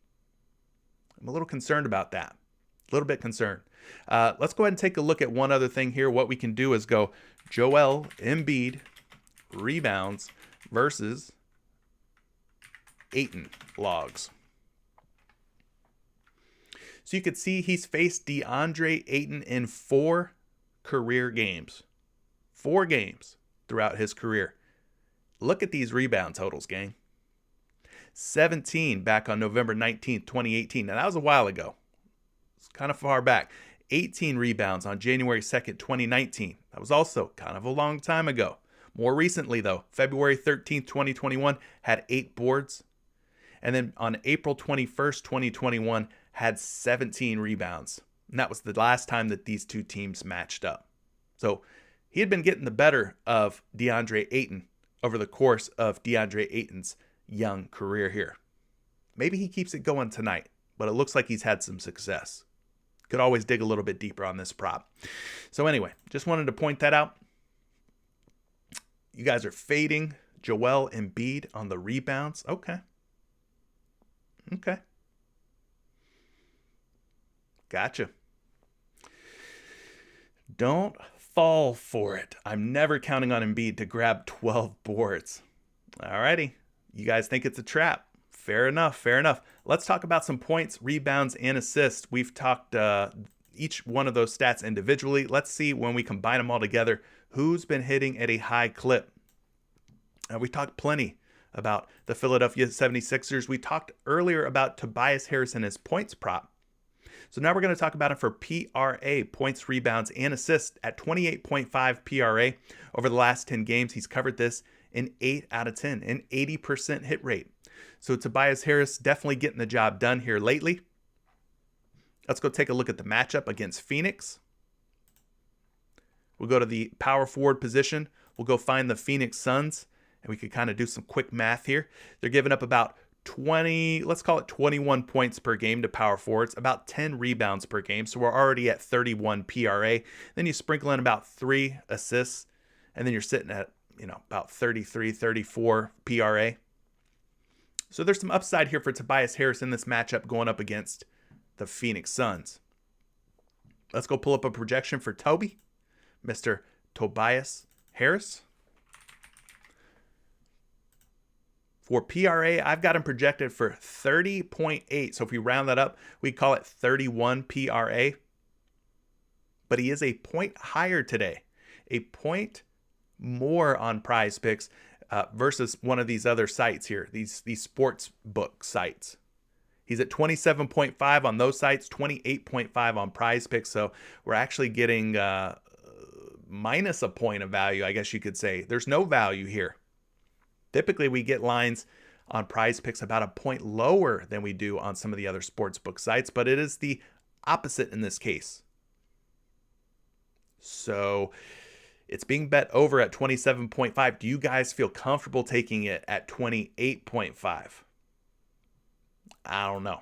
I'm a little concerned about that. A little bit concerned. Let's go ahead and take a look at one other thing here. What we can do is go Joel Embiid rebounds versus Ayton logs. So you could see he's faced DeAndre Ayton in 4 career games. 4 games throughout his career. Look at these rebound totals, gang. 17 back on November 19th, 2018. Now, that was a while ago. It's kind of far back. 18 rebounds on January 2nd, 2019. That was also kind of a long time ago. More recently, though, February 13th, 2021, had 8 boards. And then on April 21st, 2021, had 17 rebounds. And that was the last time that these two teams matched up. So he had been getting the better of DeAndre Ayton over the course of DeAndre Ayton's young career here. Maybe he keeps it going tonight, but it looks like he's had some success. Could always dig a little bit deeper on this prop. So anyway, just wanted to point that out. You guys are fading Joel Embiid on the rebounds. Okay. Gotcha. Don't fall for it. I'm never counting on Embiid to grab 12 boards. Alrighty. You guys think it's a trap. Fair enough. Let's talk about some points, rebounds, and assists. We've talked each one of those stats individually. Let's see when we combine them all together, who's been hitting at a high clip. We talked plenty about the Philadelphia 76ers. We talked earlier about Tobias Harris and his points prop. So now we're going to talk about it for PRA, points, rebounds, and assists at 28.5 PRA. Over the last 10 games, he's covered this in 8 out of 10, an 80% hit rate. So Tobias Harris definitely getting the job done here lately. Let's go take a look at the matchup against Phoenix. We'll go to the power forward position. We'll go find the Phoenix Suns, and we could kind of do some quick math here. They're giving up about 20, let's call it 21 points per game to power forwards, about 10 rebounds per game. So we're already at 31 PRA. Then you sprinkle in about 3 assists, and then you're sitting at, about 33, 34 PRA. So there's some upside here for Tobias Harris in this matchup going up against the Phoenix Suns. Let's go pull up a projection for Toby, Mr. Tobias Harris. For PRA, I've got him projected for 30.8. So if we round that up, we call it 31 PRA. But he is a point higher today. A point more on PrizePicks versus one of these other sites here, these sports book sites. He's at 27.5 on those sites, 28.5 on PrizePicks. So we're actually getting minus a point of value, I guess you could say. There's no value here. Typically, we get lines on PrizePicks about a point lower than we do on some of the other sportsbook sites, but it is the opposite in this case. So it's being bet over at 27.5. Do you guys feel comfortable taking it at 28.5? I don't know.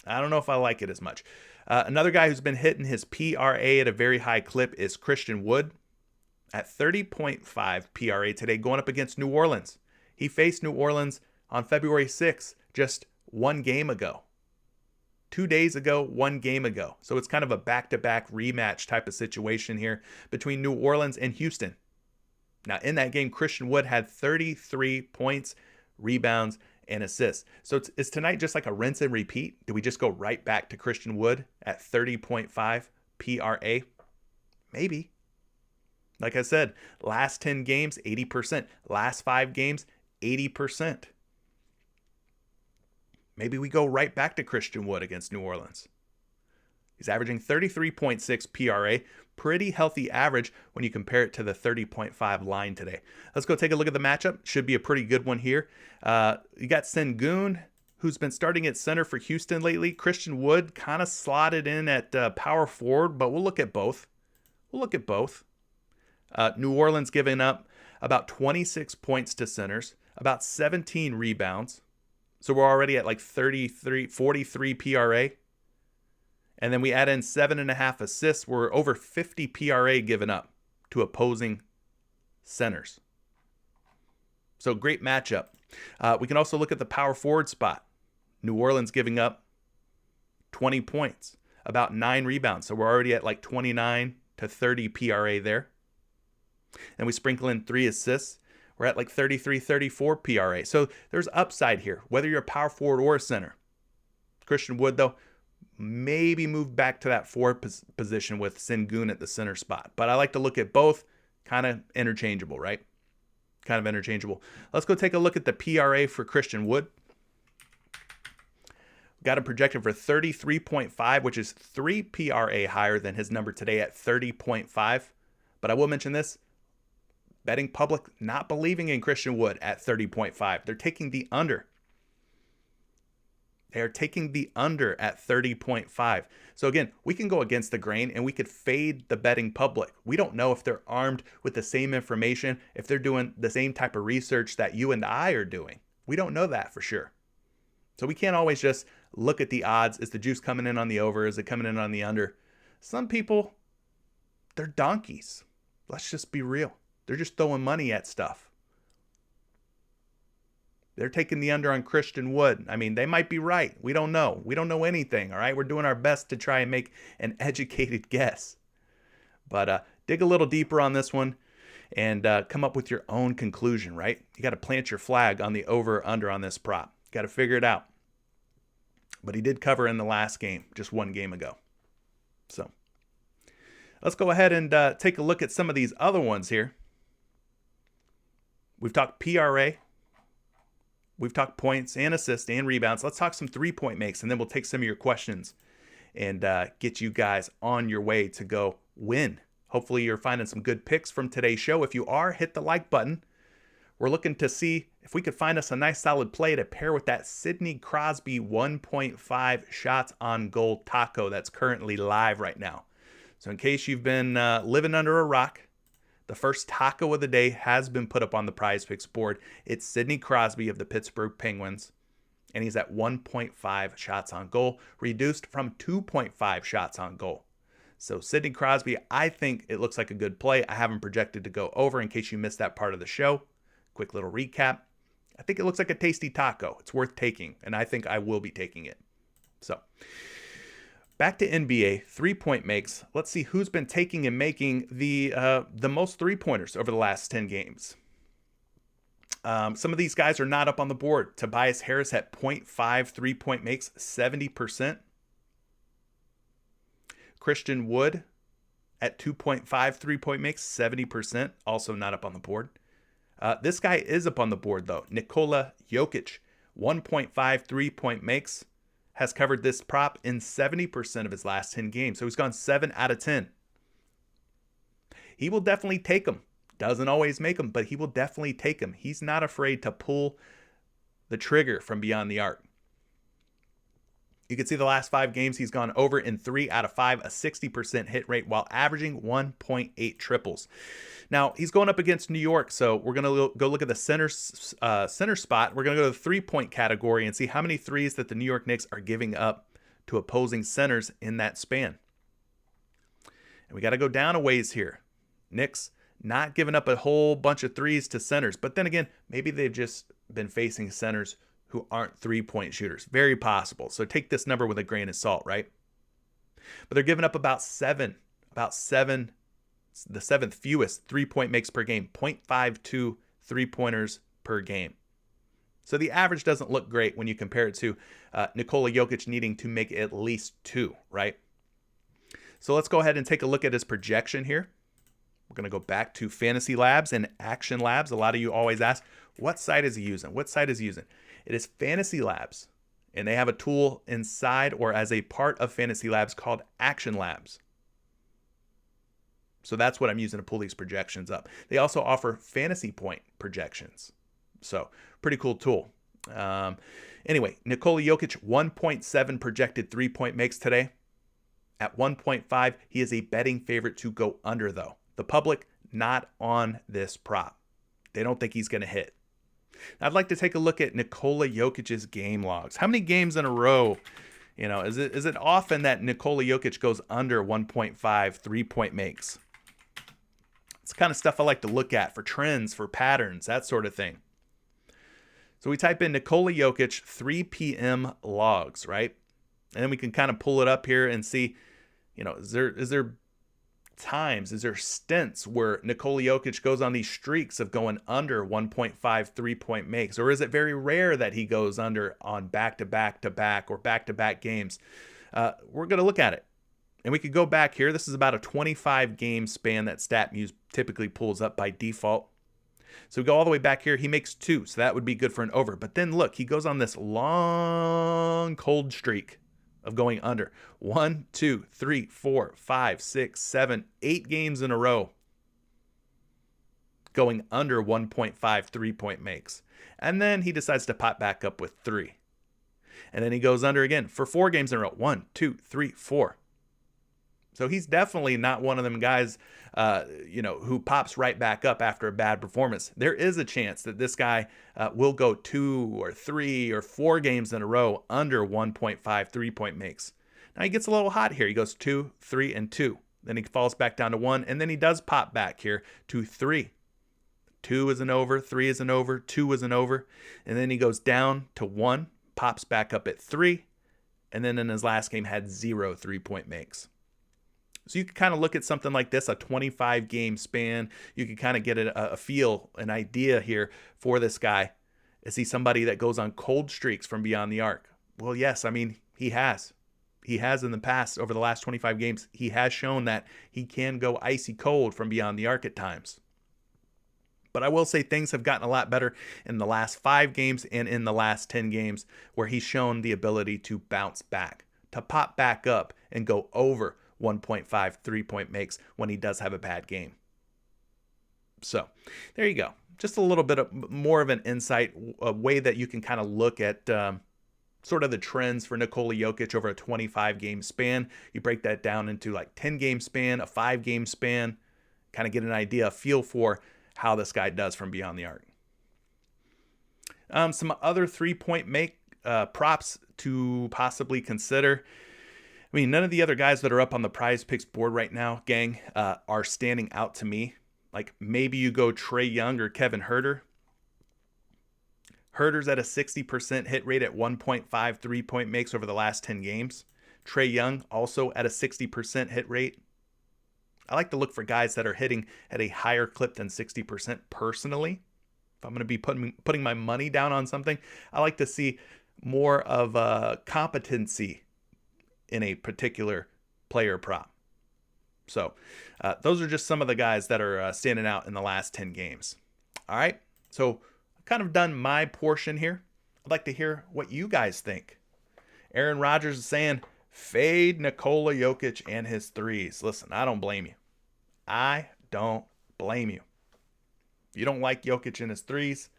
I don't know if I like it as much. Another guy who's been hitting his PRA at a very high clip is Christian Wood at 30.5 PRA today, going up against New Orleans. He faced New Orleans on February 6th, just 1 game ago. 2 days ago, 1 game ago. So it's kind of a back-to-back rematch type of situation here between New Orleans and Houston. Now, in that game, Christian Wood had 33 points, rebounds, and assists. So is tonight just like a rinse and repeat? Do we just go right back to Christian Wood at 30.5 PRA? Maybe. Like I said, last 10 games, 80%. Last 5 games, 80%. Maybe we go right back to Christian Wood against New Orleans. He's averaging 33.6 PRA. Pretty healthy average when you compare it to the 30.5 line today. Let's go take a look at the matchup. Should be a pretty good one here. You got Sengun, who's been starting at center for Houston lately. Christian Wood kind of slotted in at power forward, but we'll look at both. New Orleans giving up about 26 points to centers, about 17 rebounds. So we're already at like 43 PRA. And then we add in 7.5 assists. We're over 50 PRA given up to opposing centers. So great matchup. We can also look at the power forward spot. New Orleans giving up 20 points, about 9 rebounds. So we're already at like 29 to 30 PRA there. And we sprinkle in 3 assists. We're at like 33, 34 PRA. So there's upside here, whether you're a power forward or a center. Christian Wood, though, maybe move back to that 4 position with Sengun at the center spot. But I like to look at both, kind of interchangeable, right? Kind of interchangeable. Let's go take a look at the PRA for Christian Wood. Got him projected for 33.5, which is 3 PRA higher than his number today at 30.5. But I will mention this. Betting public not believing in Christian Wood at 30.5. They're taking the under. They are taking the under at 30.5. So again, we can go against the grain and we could fade the betting public. We don't know if they're armed with the same information, if they're doing the same type of research that you and I are doing. We don't know that for sure. So we can't always just look at the odds. Is the juice coming in on the over? Is it coming in on the under? Some people, they're donkeys. Let's just be real. They're just throwing money at stuff. They're taking the under on Christian Wood. I mean, they might be right. We don't know. We don't know anything, all right? We're doing our best to try and make an educated guess. But dig a little deeper on this one and come up with your own conclusion, right? You got to plant your flag on the over or under on this prop. Got to figure it out. But he did cover in the last game, just 1 game ago. So let's go ahead and take a look at some of these other ones here. We've talked PRA. We've talked points and assists and rebounds. Let's talk some 3-point makes, and then we'll take some of your questions and get you guys on your way to go win. Hopefully you're finding some good picks from today's show. If you are, hit the like button. We're looking to see if we could find us a nice solid play to pair with that Sidney Crosby 1.5 shots on goal taco that's currently live right now. So in case you've been living under a rock, the first taco of the day has been put up on the PrizePicks board. It's Sidney Crosby of the Pittsburgh Penguins, and he's at 1.5 shots on goal, reduced from 2.5 shots on goal. So Sidney Crosby, I think it looks like a good play. I have him projected to go over in case you missed that part of the show. Quick little recap. I think it looks like a tasty taco. It's worth taking, and I think I will be taking it. So back to NBA, 3-point makes. Let's see who's been taking and making the most 3-pointers over the last 10 games. Some of these guys are not up on the board. Tobias Harris at 0.5 3-point makes, 70%. Christian Wood at 2.5 3-point makes, 70%. Also not up on the board. This guy is up on the board, though. Nikola Jokic, 1.5 3-point makes, has covered this prop in 70% of his last 10 games. So he's gone 7 out of 10. He will definitely take them. Doesn't always make them, but he will definitely take them. He's not afraid to pull the trigger from beyond the arc. You can see the last 5 games, he's gone over in 3 out of 5, a 60% hit rate while averaging 1.8 triples. Now, he's going up against New York, so we're going to go look at the center spot. We're going to go to the 3-point category and see how many threes that the New York Knicks are giving up to opposing centers in that span. And we got to go down a ways here. Knicks not giving up a whole bunch of threes to centers, but then again, maybe they've just been facing centers who aren't 3-point shooters. Very possible. So take this number with a grain of salt, right? But they're giving up about 7, the 7th fewest 3-point makes per game, 0.52 3-pointers per game. So the average doesn't look great when you compare it to Nikola Jokic needing to make at least 2, right? So let's go ahead and take a look at his projection here. We're going to go back to Fantasy Labs and Action Labs. A lot of you always ask, what site is he using? What site is he using? It is Fantasy Labs. And they have a tool inside or as a part of Fantasy Labs called Action Labs. So that's what I'm using to pull these projections up. They also offer fantasy point projections. So pretty cool tool. Anyway, Nikola Jokic, 1.7 projected 3-point makes today. At 1.5, he is a betting favorite to go under, though. The public, not on this prop. They don't think he's going to hit. I'd like to take a look at Nikola Jokic's game logs. How many games in a row, is it often that Nikola Jokic goes under 1.5 3-point makes? It's the kind of stuff I like to look at for trends, for patterns, that sort of thing. So we type in Nikola Jokic 3 p.m. logs, right? And then we can kind of pull it up here and see, is there times, is there stints where Nikola Jokic goes on these streaks of going under 1.5 3-point makes? Or is it very rare that he goes under on back-to-back-to-back or back-to-back games? We're going to look at it. And we could go back here. This is about a 25-game span that StatMuse typically pulls up by default. So we go all the way back here. He makes 2, so that would be good for an over. But then look, he goes on this long cold streak of going under. 1, 2, 3, 4, 5, 6, 7, 8 games in a row going under 1.5 3-point makes. And then he decides to pop back up with 3. And then he goes under again for 4 games in a row. 1, 2, 3, 4. So he's definitely not one of them guys, who pops right back up after a bad performance. There is a chance that this guy will go 2 or 3 or 4 games in a row under 1.5 3-point makes. Now he gets a little hot here. He goes 2, 3, and 2. Then he falls back down to 1, and then he does pop back here to 3. 2 is an over, 3 is an over, 2 is an over, and then he goes down to 1, pops back up at 3, and then in his last game had 0 3-point makes. So you can kind of look at something like this, a 25-game span. You can kind of get a feel, an idea here for this guy. Is he somebody that goes on cold streaks from beyond the arc? Well, yes. I mean, he has. He has in the past, over the last 25 games, he has shown that he can go icy cold from beyond the arc at times. But I will say things have gotten a lot better in the last 5 games and in the last 10 games where he's shown the ability to bounce back, to pop back up and go over 1.5 3-point makes when he does have a bad game. So there you go. Just a little bit more of an insight, a way that you can kind of look at sort of the trends for Nikola Jokic over a 25-game span. You break that down into like 10-game span, a 5-game span, kind of get an idea, a feel for how this guy does from beyond the arc. Some other 3-point make props to possibly consider. I mean, none of the other guys that are up on the PrizePicks board right now, gang, are standing out to me. Like maybe you go Trae Young or Kevin Huerter. Huerter's at a 60% hit rate at 1.5 3-point makes over the last 10 games. Trae Young also at a 60% hit rate. I like to look for guys that are hitting at a higher clip than 60% personally. If I'm going to be putting my money down on something, I like to see more of a competency in a particular player prop. So those are just some of the guys that are standing out in the last 10 games. All right, so I've kind of done my portion here. I'd like to hear what you guys think. Aaron Rodgers is saying, fade Nikola Jokic and his threes. Listen, I don't blame you. I don't blame you. If you don't like Jokic and his threes,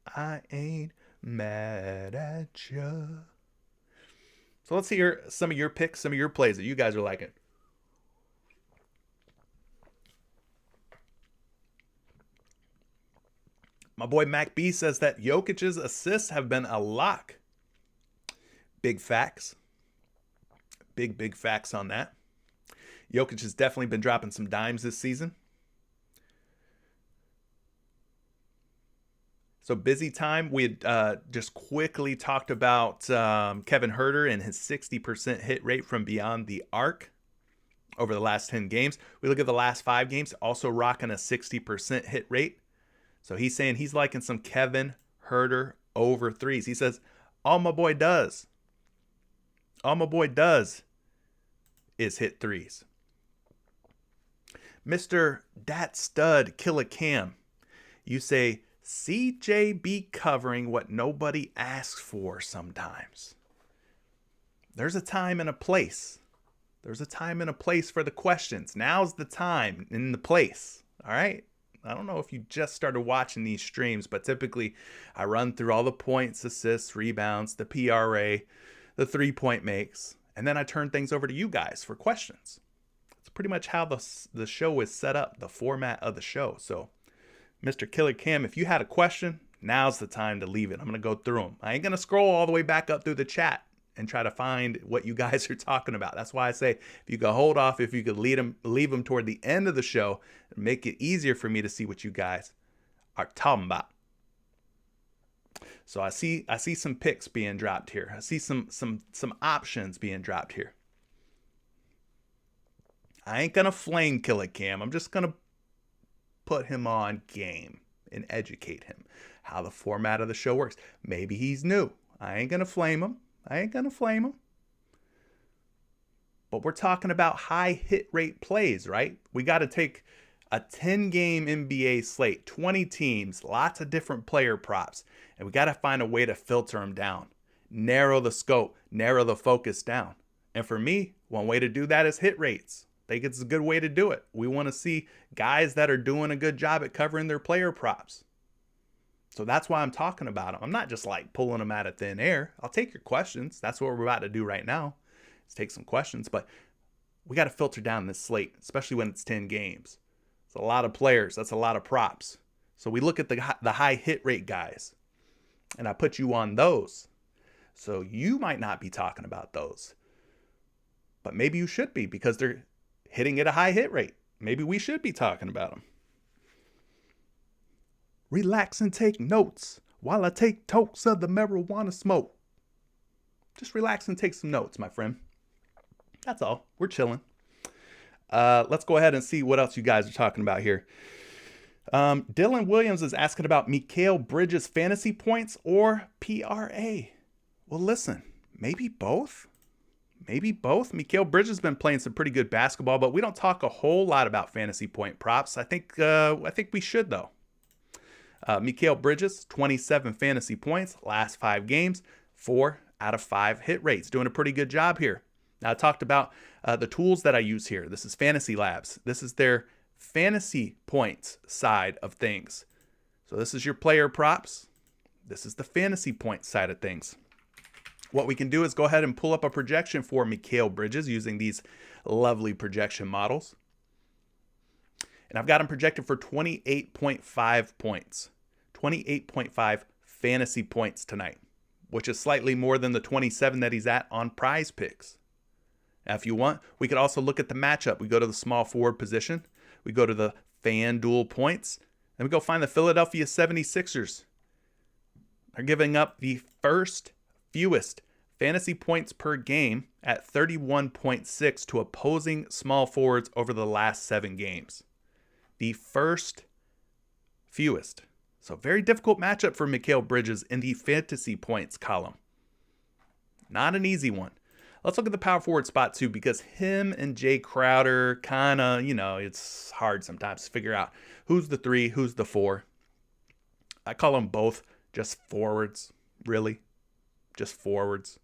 I ain't mad at you. So let's hear some of your picks, some of your plays that you guys are liking. My boy Mac B says that Jokic's assists have been a lock. Big facts. Big facts on that. Jokic has definitely been dropping some dimes this season. So busy time. We had just quickly talked about Kevin Huerter and his 60% hit rate from beyond the arc over the last 10 games. We look at the last 5 games, also rocking a 60% hit rate. So he's saying he's liking some Kevin Huerter over threes. He says, all my boy does is hit threes. Mr. Dat Stud Killer Cam, you say CJ be covering what nobody asks for sometimes. There's a time and a place. There's a time and a place for the questions. Now's the time and the place. All right? I don't know if you just started watching these streams, but typically I run through all the points, assists, rebounds, the PRA, the 3-point makes, and then I turn things over to you guys for questions. It's pretty much how the show is set up, the format of the show. So, Mr. Killer Cam, if you had a question, now's the time to leave it. I'm going to go through them. I ain't going to scroll all the way back up through the chat and try to find what you guys are talking about. That's why I say if you could hold off, if you could leave them toward the end of the show, and make it easier for me to see what you guys are talking about. So I see some picks being dropped here. I see some options being dropped here. I ain't gonna flame Killer Cam. I'm just gonna put him on game and educate him how the format of the show works. Maybe he's new. I ain't gonna flame him. But we're talking about high hit rate plays, right? We got to take a 10-game NBA slate, 20 teams, lots of different player props, and we got to find a way to filter them down, narrow the scope, narrow the focus down. And for me, one way to do that is hit rates. I think it's a good way to do it. We want to see guys that are doing a good job at covering their player props. So that's why I'm talking about them. I'm not just like pulling them out of thin air. I'll take your questions. That's what we're about to do right now. Let's take some questions. But we got to filter down this slate, especially when it's 10 games. It's a lot of players. That's a lot of props. So we look at the high hit rate guys, and I put you on those. So you might not be talking about those. But maybe you should be because they're hitting at a high hit rate. Maybe we should be talking about them. Relax and take notes while I take totes of the marijuana smoke. Just relax and take some notes, my friend. That's all. We're chilling. Let's go ahead and see what else you guys are talking about here. Dylan Williams is asking about Mikal Bridges' fantasy points or PRA. Well, listen, maybe both. Mikal Bridges has been playing some pretty good basketball, but we don't talk a whole lot about fantasy point props. I think we should, though. Mikal Bridges, 27 fantasy points, last 5 games, 4 out of 5 hit rates. Doing a pretty good job here. Now, I talked about the tools that I use here. This is Fantasy Labs. This is their fantasy points side of things. So this is your player props. This is the fantasy point side of things. What we can do is go ahead and pull up a projection for Mikal Bridges using these lovely projection models. And I've got him projected for 28.5 points. 28.5 fantasy points tonight, which is slightly more than the 27 that he's at on PrizePicks. Now, if you want, we could also look at the matchup. We go to the small forward position. We go to the FanDuel points. And we go find the Philadelphia 76ers. They're giving up the first fewest fantasy points per game at 31.6 to opposing small forwards over the last 7 games. The first fewest. So very difficult matchup for Mikal Bridges in the fantasy points column. Not an easy one. Let's look at the power forward spot too, because him and Jay Crowder kind of, it's hard sometimes to figure out who's the 3, who's the 4. I call them both just forwards, really. Just forwards.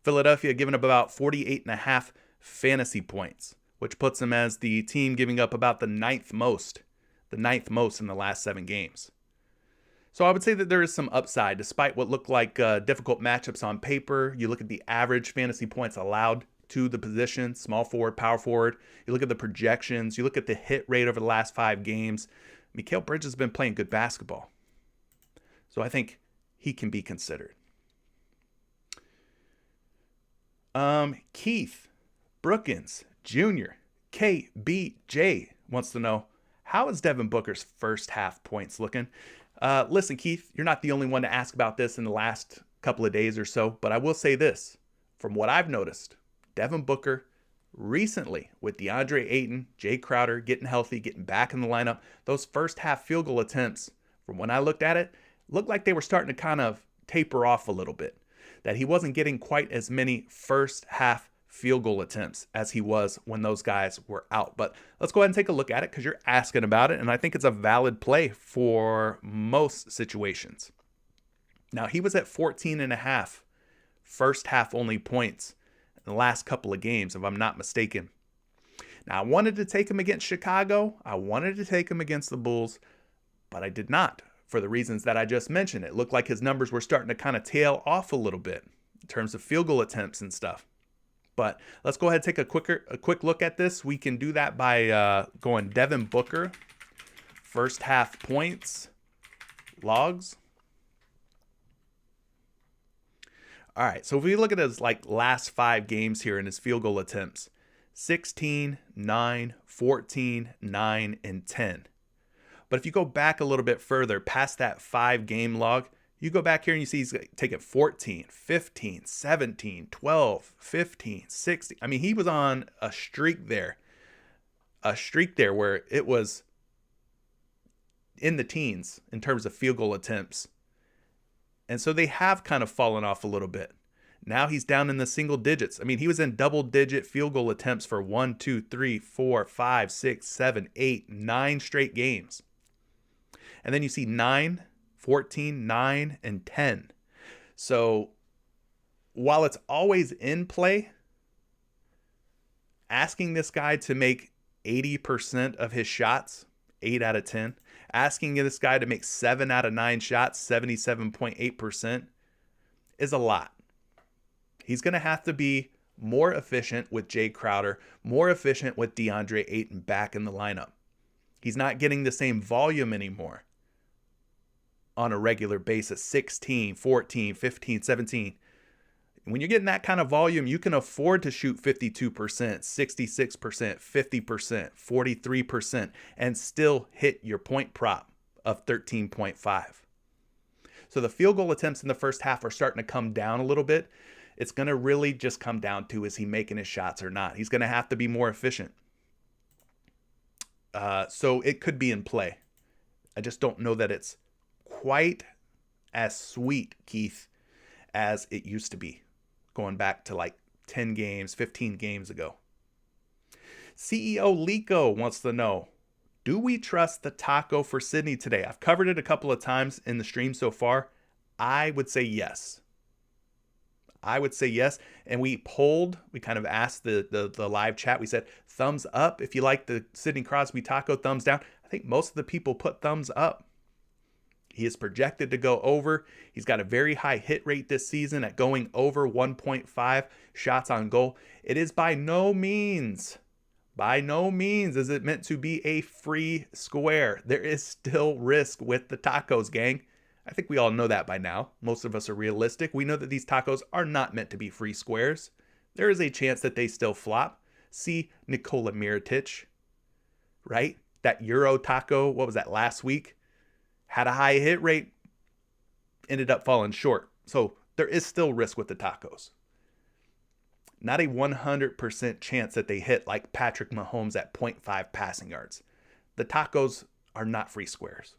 Philadelphia giving up about 48.5 fantasy points, which puts them as the team giving up about the ninth most in the last 7 games. So I would say that there is some upside, despite what looked like difficult matchups on paper. You look at the average fantasy points allowed to the position, small forward, power forward. You look at the projections. You look at the hit rate over the last 5 games. Mikal Bridges has been playing good basketball. So I think he can be considered. Keith Brookins Jr. KBJ wants to know, how is Devin Booker's first half points looking? Listen, Keith, you're not the only one to ask about this in the last couple of days or so, but I will say this. From what I've noticed, Devin Booker recently with DeAndre Ayton, Jay Crowder getting healthy, getting back in the lineup, those first half field goal attempts, from when I looked at it, looked like they were starting to kind of taper off a little bit. That he wasn't getting quite as many first half field goal attempts as he was when those guys were out. But let's go ahead and take a look at it because you're asking about it, and I think it's a valid play for most situations. Now, he was at 14.5 first half only points in the last couple of games, if I'm not mistaken. Now, I wanted to take him against Chicago. I wanted to take him against the Bulls, but I did not for the reasons that I just mentioned. It looked like his numbers were starting to kind of tail off a little bit in terms of field goal attempts and stuff. But let's go ahead and take a quick look at this. We can do that by going Devin Booker, first half points, logs. All right, so if we look at his last 5 games here in his field goal attempts, 16, 9, 14, 9, and 10. But if you go back a little bit further past that 5-game log, you go back here and you see he's taken 14, 15, 17, 12, 15, 16. I mean, he was on a streak there. A streak there where it was in the teens in terms of field goal attempts. And so they have kind of fallen off a little bit. Now he's down in the single digits. I mean, he was in double-digit field goal attempts for 1, 2, 3, 4, 5, 6, 7, 8, 9 straight games. And then you see 9, 14, 9, and 10. So while it's always in play, asking this guy to make 80% of his shots, 8 out of 10, asking this guy to make 7 out of 9 shots, 77.8%, is a lot. He's going to have to be more efficient with Jay Crowder, more efficient with DeAndre Ayton back in the lineup. He's not getting the same volume anymore on a regular basis, 16, 14, 15, 17. When you're getting that kind of volume, you can afford to shoot 52%, 66%, 50%, 43%, and still hit your point prop of 13.5. So the field goal attempts in the first half are starting to come down a little bit. It's going to really just come down to, is he making his shots or not? He's going to have to be more efficient. So it could be in play. I just don't know that it's quite as sweet, Keith, as it used to be, going back to 10 games, 15 games ago. CEO Lico wants to know, do we trust the taco for Sydney today? I've covered it a couple of times in the stream so far. I would say yes. And we kind of asked the live chat. We said, thumbs up if you like the Sidney Crosby taco, thumbs down. I think most of the people put thumbs up. He is projected to go over. He's got a very high hit rate this season at going over 1.5 shots on goal. It is by no means is it meant to be a free square. There is still risk with the tacos, gang. I think we all know that by now. Most of us are realistic. We know that these tacos are not meant to be free squares. There is a chance that they still flop. See Nikola Mirotic, right? That Euro taco, what was that, last week? Had a high hit rate, ended up falling short. So there is still risk with the tacos. Not a 100% chance that they hit like Patrick Mahomes at 0.5 passing yards. The tacos are not free squares.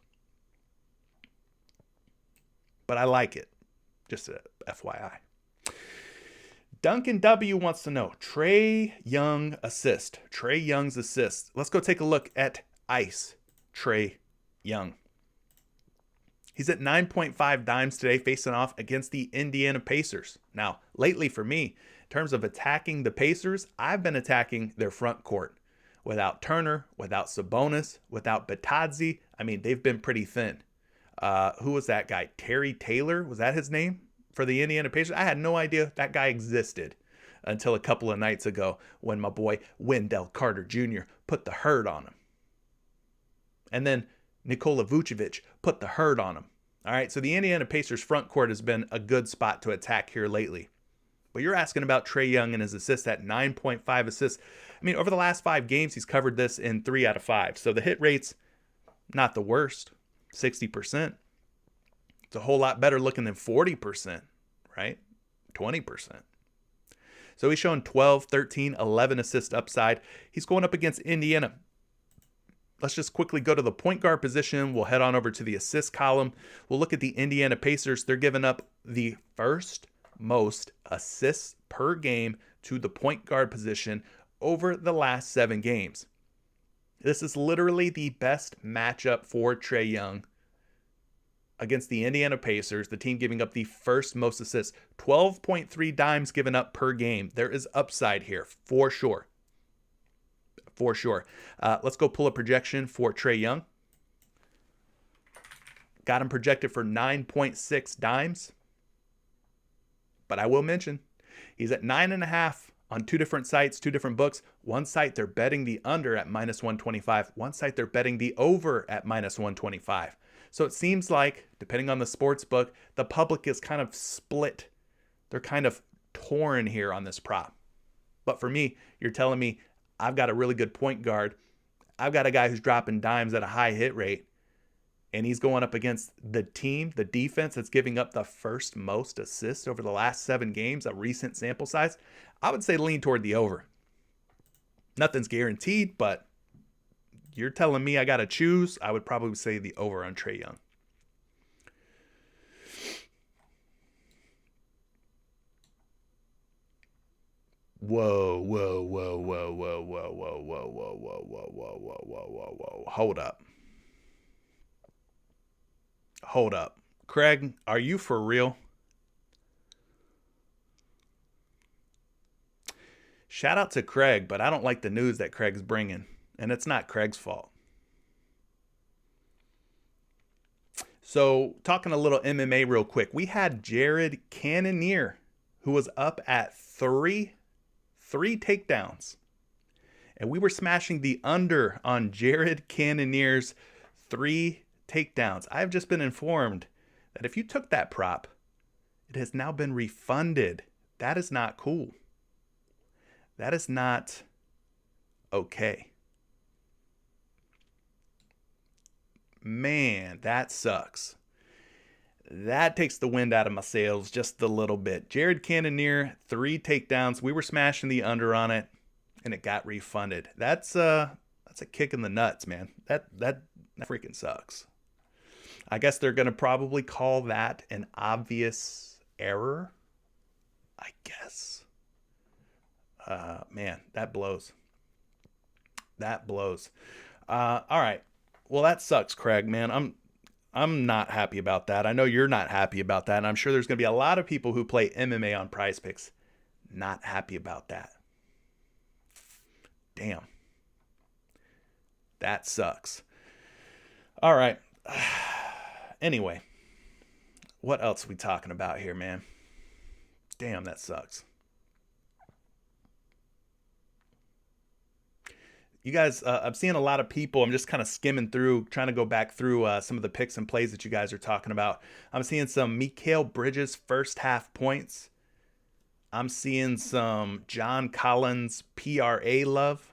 But I like it. Just a FYI. Duncan W wants to know, Trae Young assist. Trae Young's assist. Let's go take a look at Ice Trae Young. He's at 9.5 dimes today, facing off against the Indiana Pacers. Now, lately for me, in terms of attacking the Pacers, I've been attacking their front court. Without Turner, without Sabonis, without Batadze, I mean, they've been pretty thin. Who was that guy? Terry Taylor? Was that his name for the Indiana Pacers? I had no idea that guy existed until a couple of nights ago when my boy Wendell Carter Jr. put the hurt on him. And then Nikola Vucevic put the hurt on him. All right, so the Indiana Pacers front court has been a good spot to attack here lately. But you're asking about Trae Young and his assists at 9.5 assists. I mean, over the last 5 games, he's covered this in 3 out of 5. So the hit rate's not the worst. 60%. It's a whole lot better looking than 40%, right? 20%. So he's showing 12, 13, 11 assist upside. He's going up against Indiana. Let's just quickly go to the point guard position. We'll head on over to the assist column. We'll look at the Indiana Pacers. They're giving up the first most assists per game to the point guard position over the last 7 games. This is literally the best matchup for Trae Young against the Indiana Pacers, the team giving up the first most assists. 12.3 dimes given up per game. There is upside here, for sure. For sure. Let's go pull a projection for Trae Young. Got him projected for 9.6 dimes. But I will mention, he's at 9.5 on 2 different sites, 2 different books. One site, they're betting the under at minus 125. One site, they're betting the over at minus 125. So it seems like, depending on the sports book, the public is kind of split. They're kind of torn here on this prop. But for me, you're telling me I've got a really good point guard. I've got a guy who's dropping dimes at a high hit rate. And he's going up against the team, the defense that's giving up the first most assists over the last 7 games, a recent sample size. I would say lean toward the over. Nothing's guaranteed, but you're telling me I got to choose. I would probably say the over on Trae Young. Whoa, whoa, whoa, whoa, whoa, whoa, whoa, whoa, whoa, whoa, whoa, whoa, whoa, whoa, whoa, whoa. Hold up. Hold up. Craig, are you for real? Shout out to Craig, but I don't like the news that Craig's bringing. And it's not Craig's fault. So, talking a little MMA real quick. We had Jared Cannonier, who was up at three takedowns. And we were smashing the under on Jared Cannonier's 3 takedowns. I've just been informed that if you took that prop, it has now been refunded. That is not cool. That is not okay. Man, that sucks. That takes the wind out of my sails just a little bit. Jared Cannonier, 3 takedowns. We were smashing the under on it, and it got refunded. That's a kick in the nuts, man. That freaking sucks. I guess they're going to probably call that an obvious error, I guess. Man, that blows. That blows. All right. Well, that sucks, Craig, man. I'm not happy about that. I know you're not happy about that, and I'm sure there's going to be a lot of people who play MMA on PrizePicks not happy about that. Damn. That sucks. All right. Anyway, what else are we talking about here, man? Damn, that sucks. You guys, I'm seeing a lot of people. I'm just kind of skimming through, trying to go back through some of the picks and plays that you guys are talking about. I'm seeing some Mikal Bridges first half points. I'm seeing some John Collins PRA love.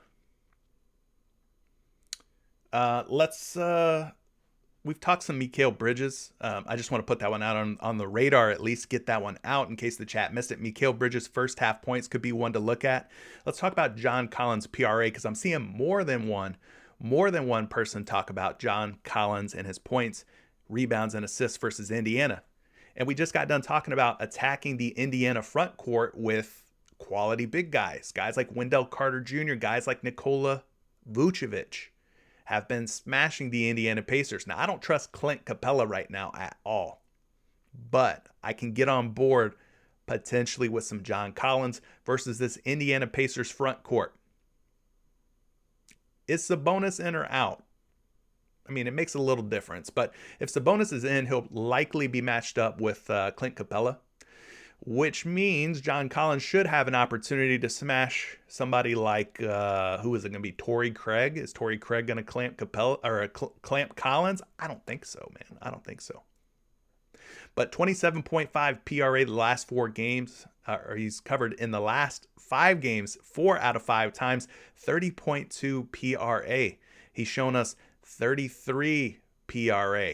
We've talked some Mikal Bridges. I just want to put that one out on the radar, at least get that one out in case the chat missed it. Mikal Bridges first half points could be one to look at. Let's talk about John Collins PRA because I'm seeing more than one person talk about John Collins and his points, rebounds, and assists versus Indiana. And we just got done talking about attacking the Indiana front court with quality big guys like Wendell Carter Jr., guys like Nikola Vucevic have been smashing the Indiana Pacers. Now, I don't trust Clint Capella right now at all, but I can get on board potentially with some John Collins versus this Indiana Pacers front court. Is Sabonis in or out? I mean, it makes a little difference, but if Sabonis is in, he'll likely be matched up with Clint Capella, which means John Collins should have an opportunity to smash somebody like, who is it going to be? Torrey Craig? Is Torrey Craig going to clamp Capella or clamp Collins? I don't think so, man. I don't think so. But 27.5 PRA the last 4 games, or he's covered in the last 5 games, 4 out of 5 times, 30.2 PRA. He's shown us 33 PRA,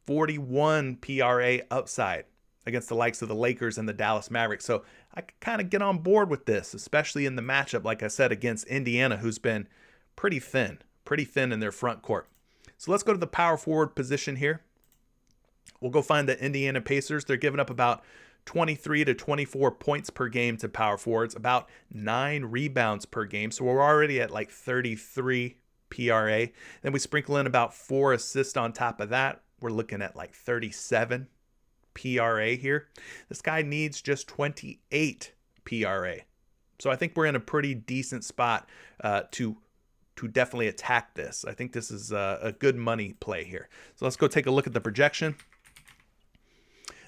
41 PRA upside against the likes of the Lakers and the Dallas Mavericks. So I can kind of get on board with this, especially in the matchup, like I said, against Indiana, who's been pretty thin in their front court. So let's go to the power forward position here. We'll go find the Indiana Pacers. They're giving up about 23 to 24 points per game to power forwards, about 9 rebounds per game. So we're already at like 33 PRA. Then we sprinkle in about 4 assists on top of that. We're looking at like 37 PRA here. This guy needs just 28 PRA. So I think we're in a pretty decent spot to definitely attack this. I think this is a good money play here. So let's go take a look at the projection.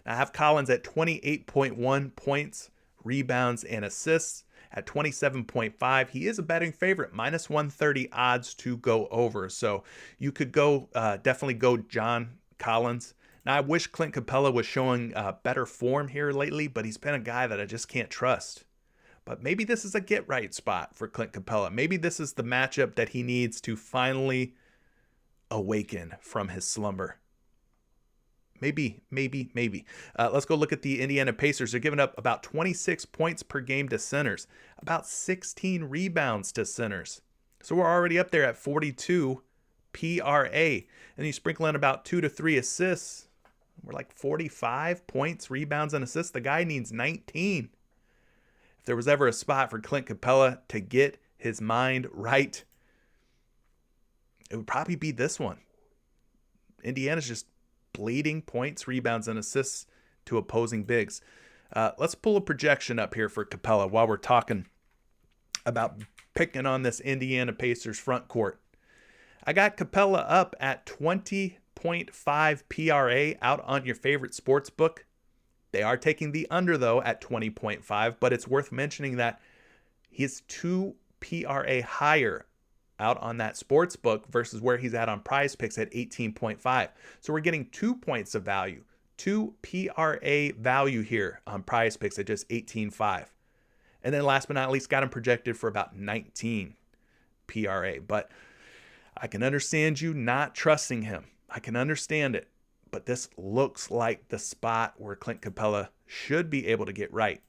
I have Collins at 28.1 points, rebounds, and assists at 27.5. He is a betting favorite, minus 130 odds to go over. So you could go definitely go John Collins. Now, I wish Clint Capella was showing better form here lately, but he's been a guy that I just can't trust. But maybe this is a get-right spot for Clint Capella. Maybe this is the matchup that he needs to finally awaken from his slumber. Maybe. Let's go look at the Indiana Pacers. They're giving up about 26 points per game to centers, about 16 rebounds to centers. So we're already up there at 42 PRA. And you sprinkle in about 2 to 3 assists. We're like 45 points, rebounds, and assists. The guy needs 19. If there was ever a spot for Clint Capella to get his mind right, it would probably be this one. Indiana's just bleeding points, rebounds, and assists to opposing bigs. Let's pull a projection up here for Capella while we're talking about picking on this Indiana Pacers front court. I got Capella up at 20.5 PRA out on your favorite sports book. They are taking the under, though, at 20.5, but it's worth mentioning that he's 2 PRA higher out on that sports book versus where he's at on PrizePicks at 18.5. So we're getting 2 points of value, 2 PRA value here on PrizePicks at just 18.5. And then last but not least, got him projected for about 19 PRA. But I can understand you not trusting him. I can understand it. But this looks like the spot where Clint Capella should be able to get right.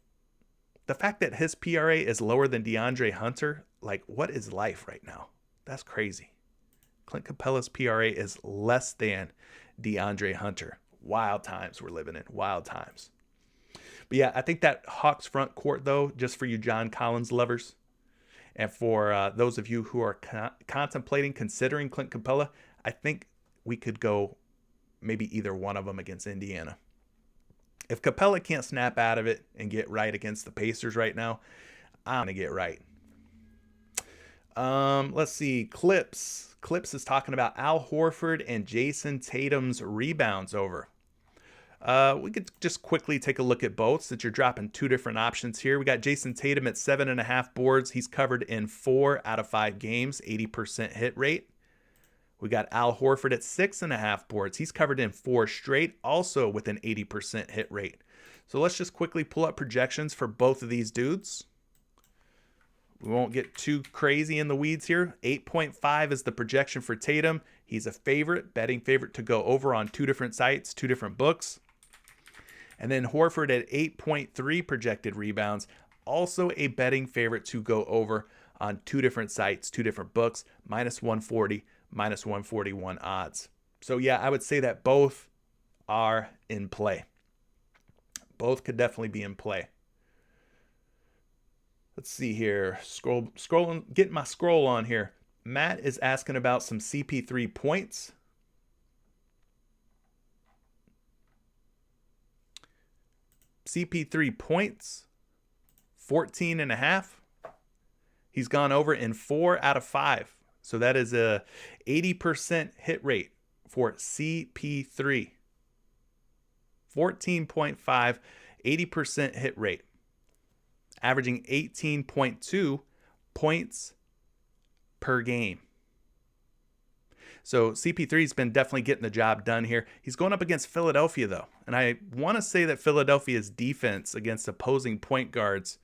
The fact that his PRA is lower than DeAndre Hunter, like, what is life right now? That's crazy. Clint Capella's PRA is less than DeAndre Hunter. Wild times we're living in. Wild times. But yeah, I think that Hawks front court, though, just for you John Collins lovers, and for those of you who are considering Clint Capella, I think we could go maybe either one of them against Indiana. If Capella can't snap out of it and get right against the Pacers right now, I'm going to get right. Let's see. Clips is talking about Al Horford and Jason Tatum's rebounds over. We could just quickly take a look at both since you're dropping 2 different options here. We got Jason Tatum at 7.5 boards. He's covered in 4 out of 5 games, 80% hit rate. We got Al Horford at 6.5 boards. He's covered in 4 straight, also with an 80% hit rate. So let's just quickly pull up projections for both of these dudes. We won't get too crazy in the weeds here. 8.5 is the projection for Tatum. He's a favorite, betting favorite to go over on 2 different sites, 2 different books. And then Horford at 8.3 projected rebounds, also a betting favorite to go over on 2 different sites, 2 different books, minus 140, minus 141 odds. So yeah, I would say that both are in play. Both could definitely be in play. Let's see here. Scrolling, getting my scroll on here. Matt is asking about some CP3 points. CP3 points, 14.5. He's gone over in 4 out of 5. So that is a 80% hit rate for CP3. 14.5, 80% hit rate. Averaging 18.2 points per game. So CP3's been definitely getting the job done here. He's going up against Philadelphia, though. And I want to say that Philadelphia's defense against opposing point guards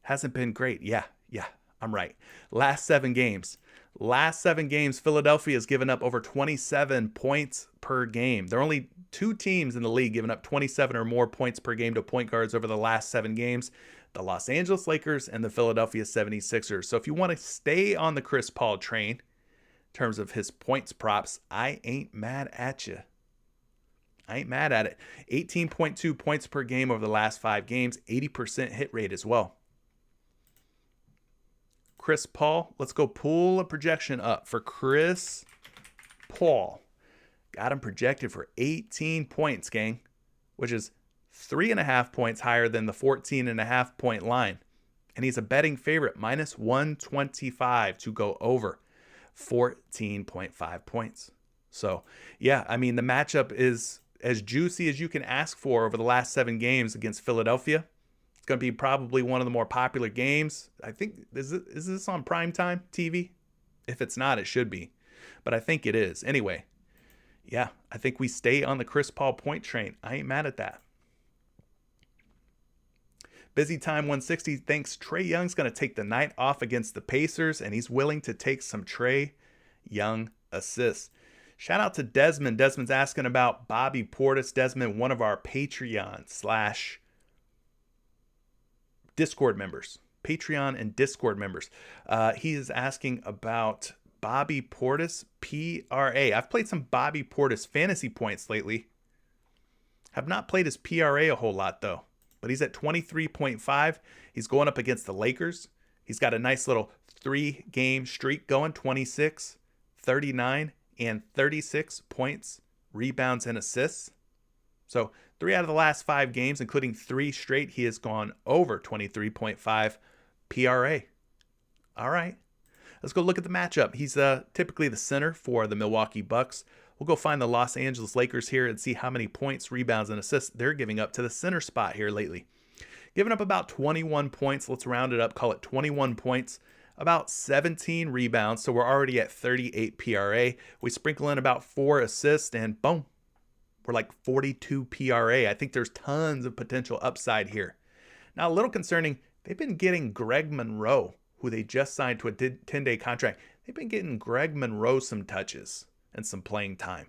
hasn't been great. Yeah, I'm right. Last 7 games, Philadelphia has given up over 27 points per game. There are only 2 teams in the league giving up 27 or more points per game to point guards over the last 7 games. The Los Angeles Lakers and the Philadelphia 76ers. So if you want to stay on the Chris Paul train in terms of his points props, I ain't mad at you. I ain't mad at it. 18.2 points per game over the last 5 games, 80% hit rate as well. Chris Paul, let's go pull a projection up for Chris Paul. Got him projected for 18 points, gang, which is 3.5 points higher than the 14.5 point line. And he's a betting favorite, minus 125 to go over 14.5 points. So, yeah, I mean, the matchup is as juicy as you can ask for over the last 7 games against Philadelphia. It's going to be probably one of the more popular games. I think, is this on primetime TV? If it's not, it should be. But I think it is. Anyway, yeah, I think we stay on the Chris Paul point train. I ain't mad at that. Busy Time 160 thinks Trae Young's going to take the night off against the Pacers, and he's willing to take some Trae Young assists. Shout out to Desmond. Desmond's asking about Bobby Portis. Desmond, one of our Patreon / Discord members. Patreon and Discord members. He is asking about Bobby Portis PRA. I've played some Bobby Portis fantasy points lately. Have not played his PRA a whole lot, though. But he's at 23.5. He's going up against the Lakers. He's got a nice little 3-game streak going, 26, 39, and 36 points, rebounds, and assists. So 3 out of the last 5 games, including 3 straight, he has gone over 23.5 PRA. All right. Let's go look at the matchup. He's typically the center for the Milwaukee Bucks. We'll go find the Los Angeles Lakers here and see how many points, rebounds, and assists they're giving up to the center spot here lately. Giving up about 21 points. Let's round it up, call it 21 points. About 17 rebounds, so we're already at 38 PRA. We sprinkle in about 4 assists, and boom, we're like 42 PRA. I think there's tons of potential upside here. Now, a little concerning, they've been getting Greg Monroe, who they just signed to a 10-day contract. They've been getting Greg Monroe some touches and some playing time.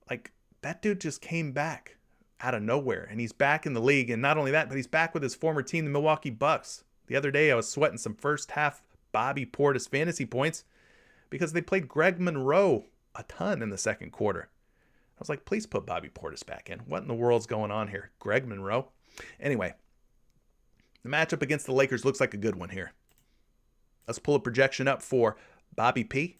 Like, that dude just came back out of nowhere, and he's back in the league. And not only that, but he's back with his former team, the Milwaukee Bucks. The other day, I was sweating some first half Bobby Portis fantasy points because they played Greg Monroe a ton in the second quarter. I was like, please put Bobby Portis back in. What in the world's going on here? Greg Monroe? Anyway, the matchup against the Lakers looks like a good one here. Let's pull a projection up for Bobby P.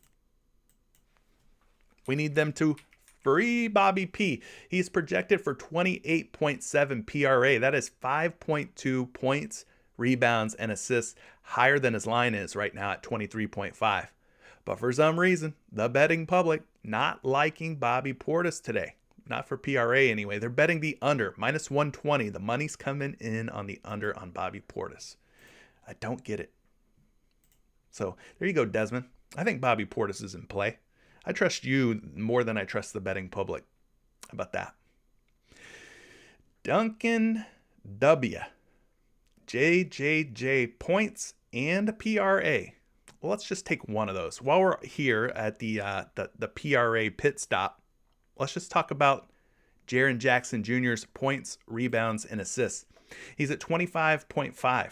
We need them to free Bobby P. He's projected for 28.7 PRA. That is 5.2 points, rebounds, and assists higher than his line is right now at 23.5. But for some reason, the betting public not liking Bobby Portis today. Not for PRA anyway. They're betting the under, minus 120. The money's coming in on the under on Bobby Portis. I don't get it. So there you go, Desmond. I think Bobby Portis is in play. I trust you more than I trust the betting public. How about that? Duncan W. JJJ points and PRA. Well, let's just take one of those. While we're here at the PRA pit stop, let's just talk about Jaren Jackson Jr.'s points, rebounds, and assists. He's at 25.5.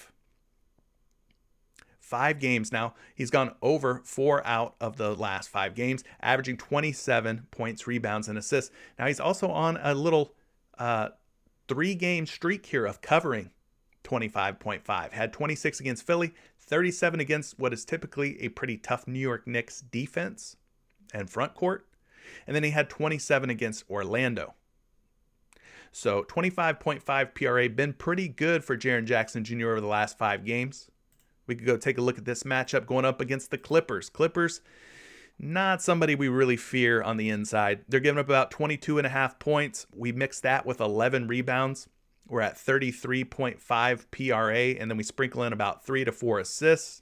5 games now. He's gone over 4 out of the last 5 games, averaging 27 points, rebounds, and assists. Now, he's also on a little 3-game streak here of covering 25.5. Had 26 against Philly, 37 against what is typically a pretty tough New York Knicks defense and front court. And then he had 27 against Orlando. So 25.5 PRA, been pretty good for Jaren Jackson Jr. over the last 5 games. We could go take a look at this matchup going up against the Clippers. Clippers, not somebody we really fear on the inside. They're giving up about 22.5 points. We mix that with 11 rebounds. We're at 33.5 PRA, and then we sprinkle in about 3 to 4 assists.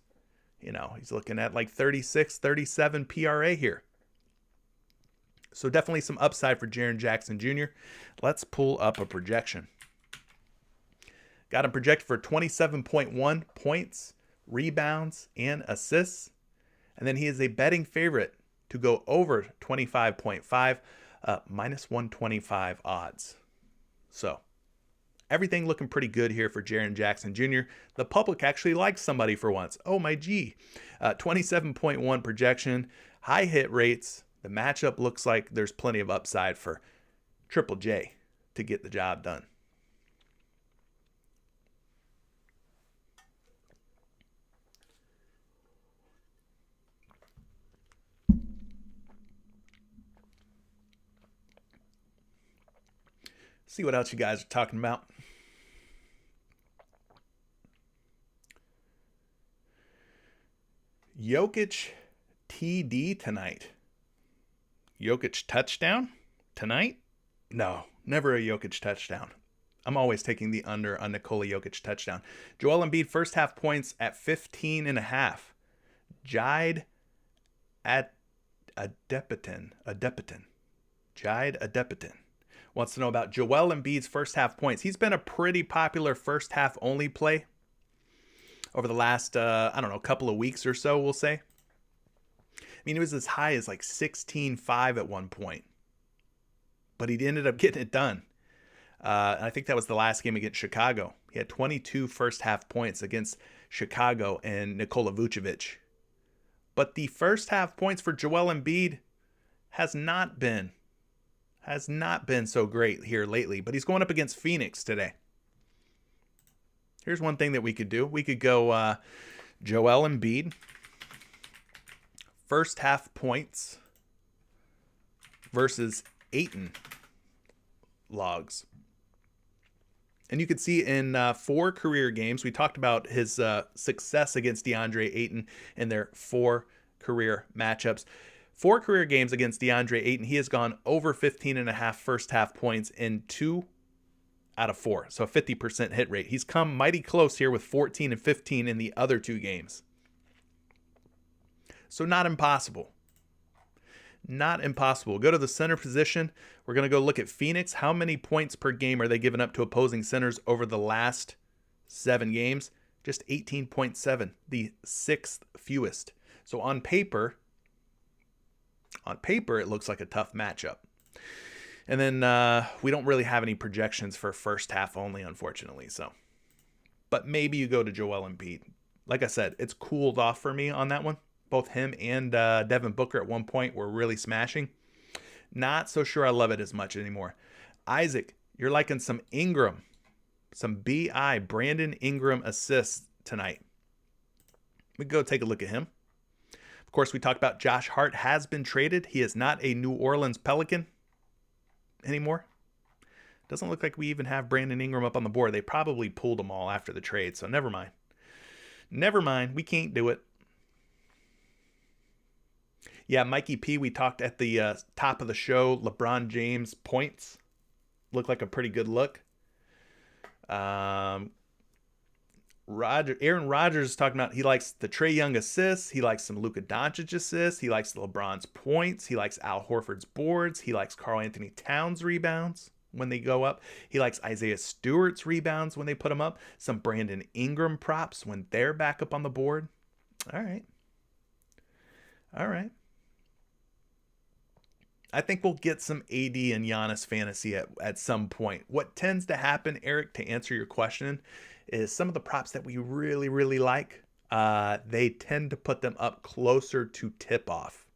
You know, he's looking at like 36, 37 PRA here. So definitely some upside for Jaren Jackson Jr. Let's pull up a projection. Got him projected for 27.1 points, rebounds, and assists. And then he is a betting favorite to go over 25.5, minus 125 odds. So everything looking pretty good here for Jaren Jackson Jr. The public actually likes somebody for once. Oh my G. 27.1 projection, high hit rates. The matchup looks like there's plenty of upside for Triple J to get the job done. See what else you guys are talking about. Jokic TD tonight. Jokic touchdown tonight? No, never a Jokic touchdown. I'm always taking the under on Nikola Jokic touchdown. Joel Embiid first half points at 15.5. Jide Adepitan. Jide Adepitan wants to know about Joel Embiid's first half points. He's been a pretty popular first half only play over the last, couple of weeks or so, we'll say. I mean, it was as high as like 16.5 at one point, but he ended up getting it done. I think that was the last game against Chicago. He had 22 first half points against Chicago and Nikola Vucevic. But the first half points for Joel Embiid has not been so great here lately, but he's going up against Phoenix today. Here's one thing that we could do. We could go Joel Embiid, first half points versus Ayton logs. And you could see in 4 career games, we talked about his success against DeAndre Ayton in their 4 career matchups. 4 career games against DeAndre Ayton, he has gone over 15.5 first half points in 2 out of 4. So a 50% hit rate. He's come mighty close here with 14 and 15 in the other 2 games. So not impossible. Not impossible. Go to the center position. We're going to go look at Phoenix. How many points per game are they giving up to opposing centers over the last 7 games? Just 18.7, the 6th fewest. So on paper, it looks like a tough matchup. And then we don't really have any projections for first half only, unfortunately. So, but maybe you go to Joel Embiid. Like I said, it's cooled off for me on that one. Both him and Devin Booker at one point were really smashing. Not so sure I love it as much anymore. Isaac, you're liking some Ingram. Some B.I. Brandon Ingram assists tonight. We go take a look at him. Of course, we talked about Josh Hart has been traded. He is not a New Orleans Pelican anymore. Doesn't look like we even have Brandon Ingram up on the board. They probably pulled them all after the trade, so never mind. Never mind. We can't do it. Yeah, Mikey P, we talked at the top of the show. LeBron James points look like a pretty good look. Aaron Rodgers is talking about he likes the Trae Young assists. He likes some Luka Doncic assists. He likes LeBron's points. He likes Al Horford's boards. He likes Karl Anthony Towns rebounds when they go up. He likes Isaiah Stewart's rebounds when they put them up. Some Brandon Ingram props when they're back up on the board. All right. I think we'll get some AD and Giannis fantasy at some point. What tends to happen, Eric, to answer your question, is some of the props that we really, really like, they tend to put them up closer to tip-off.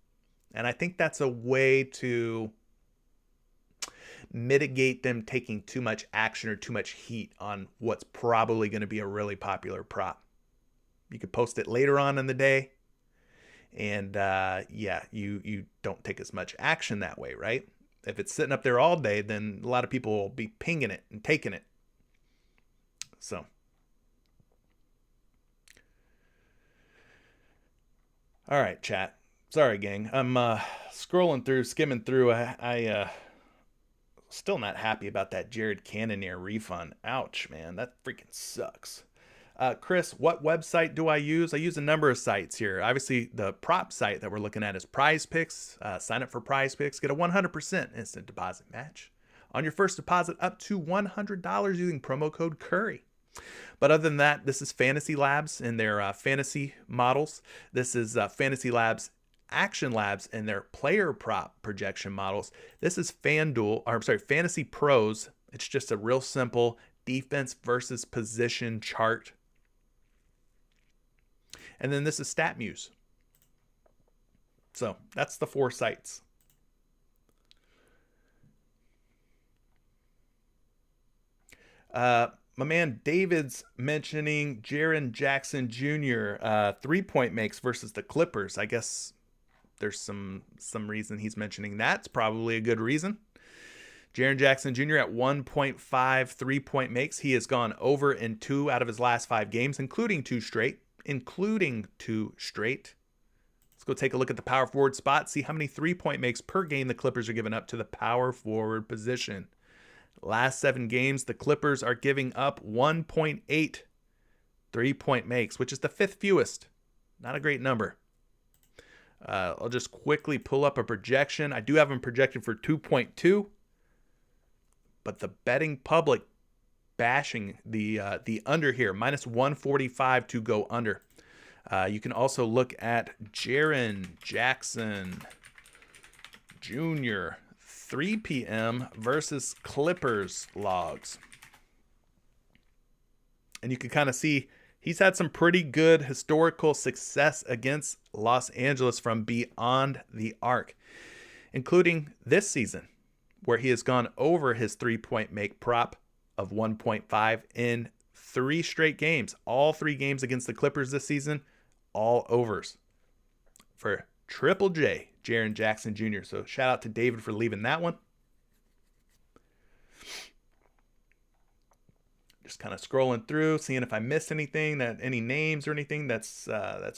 And I think that's a way to mitigate them taking too much action or too much heat on what's probably going to be a really popular prop. You could post it later on in the day. And you don't take as much action that way, right? If it's sitting up there all day, then a lot of people will be pinging it and taking it. So, all right, chat. Sorry, gang. I'm skimming through. I still not happy about that Jared Cannonier refund. Ouch, man. That freaking sucks. Chris, what website do I use? I use a number of sites here. Obviously, the prop site that we're looking at is PrizePicks. Sign up for PrizePicks. Get a 100% instant deposit match on your first deposit up to $100 using promo code Curry. But other than that, this is Fantasy Labs and their fantasy models. This is Fantasy Labs Action Labs and their player prop projection models. This is Fantasy Pros. It's just a real simple defense versus position chart. And then this is StatMuse. So that's the 4 sites. My man David's mentioning Jaren Jackson Jr. 3-point makes versus the Clippers. I guess there's some reason he's mentioning that. It's probably a good reason. Jaren Jackson Jr. at 1.5 3-point makes. He has gone over in 2 out of his last 5 games, including 2 straight. Let's go take a look at the power forward spot, see how many 3-point makes per game the Clippers are giving up to the power forward position. Last 7 games, the Clippers are giving up 1.8 3-point makes, which is the 5th fewest. Not a great number. I'll just quickly pull up a projection. I do have them projected for 2.2, but the betting public bashing the under here, minus 145 to go under. You can also look at Jaren Jackson Jr. 3 p.m. versus Clippers logs. And you can kind of see he's had some pretty good historical success against Los Angeles from beyond the arc, including this season, where he has gone over his 3-point make prop of 1.5 in 3 straight games. All 3 games against the Clippers this season, all overs for Triple J, Jaren Jackson Jr. So shout out to David for leaving that one. Just kind of scrolling through, seeing if I missed anything, any names or anything that's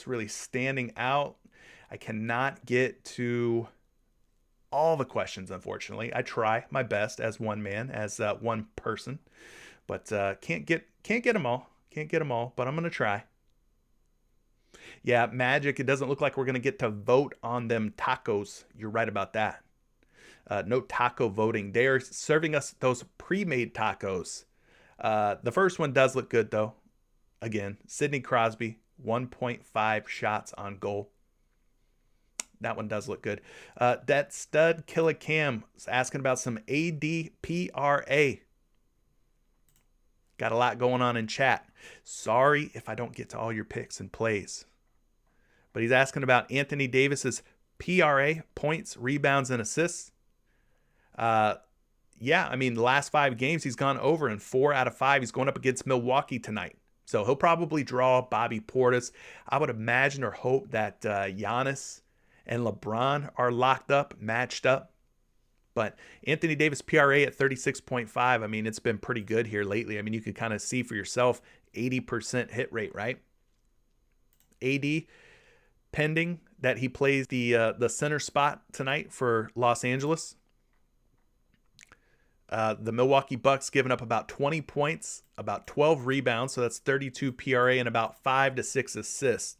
really standing out. I cannot get to all the questions, unfortunately. I try my best as one man, as one person, but can't get them all. Can't get them all, but I'm gonna try. Yeah, Magic, it doesn't look like we're going to get to vote on them tacos. You're right about that. No taco voting. They are serving us those pre-made tacos. The first one does look good, though. Again, Sidney Crosby, 1.5 shots on goal. That one does look good. That stud Killicam is asking about some ADPRA. Got a lot going on in chat. Sorry if I don't get to all your picks and plays. But he's asking about Anthony Davis's PRA, points, rebounds, and assists. Yeah, I mean, the last 5 games he's gone over in 4 out of 5. He's going up against Milwaukee tonight. So he'll probably draw Bobby Portis. I would imagine or hope that Giannis and LeBron are locked up, matched up. But Anthony Davis PRA at 36.5, I mean, it's been pretty good here lately. I mean, you could kind of see for yourself 80% hit rate, right? AD, pending that he plays the center spot tonight for Los Angeles. The Milwaukee Bucks giving up about 20 points, about 12 rebounds, so that's 32 PRA, and about 5 to 6 assists.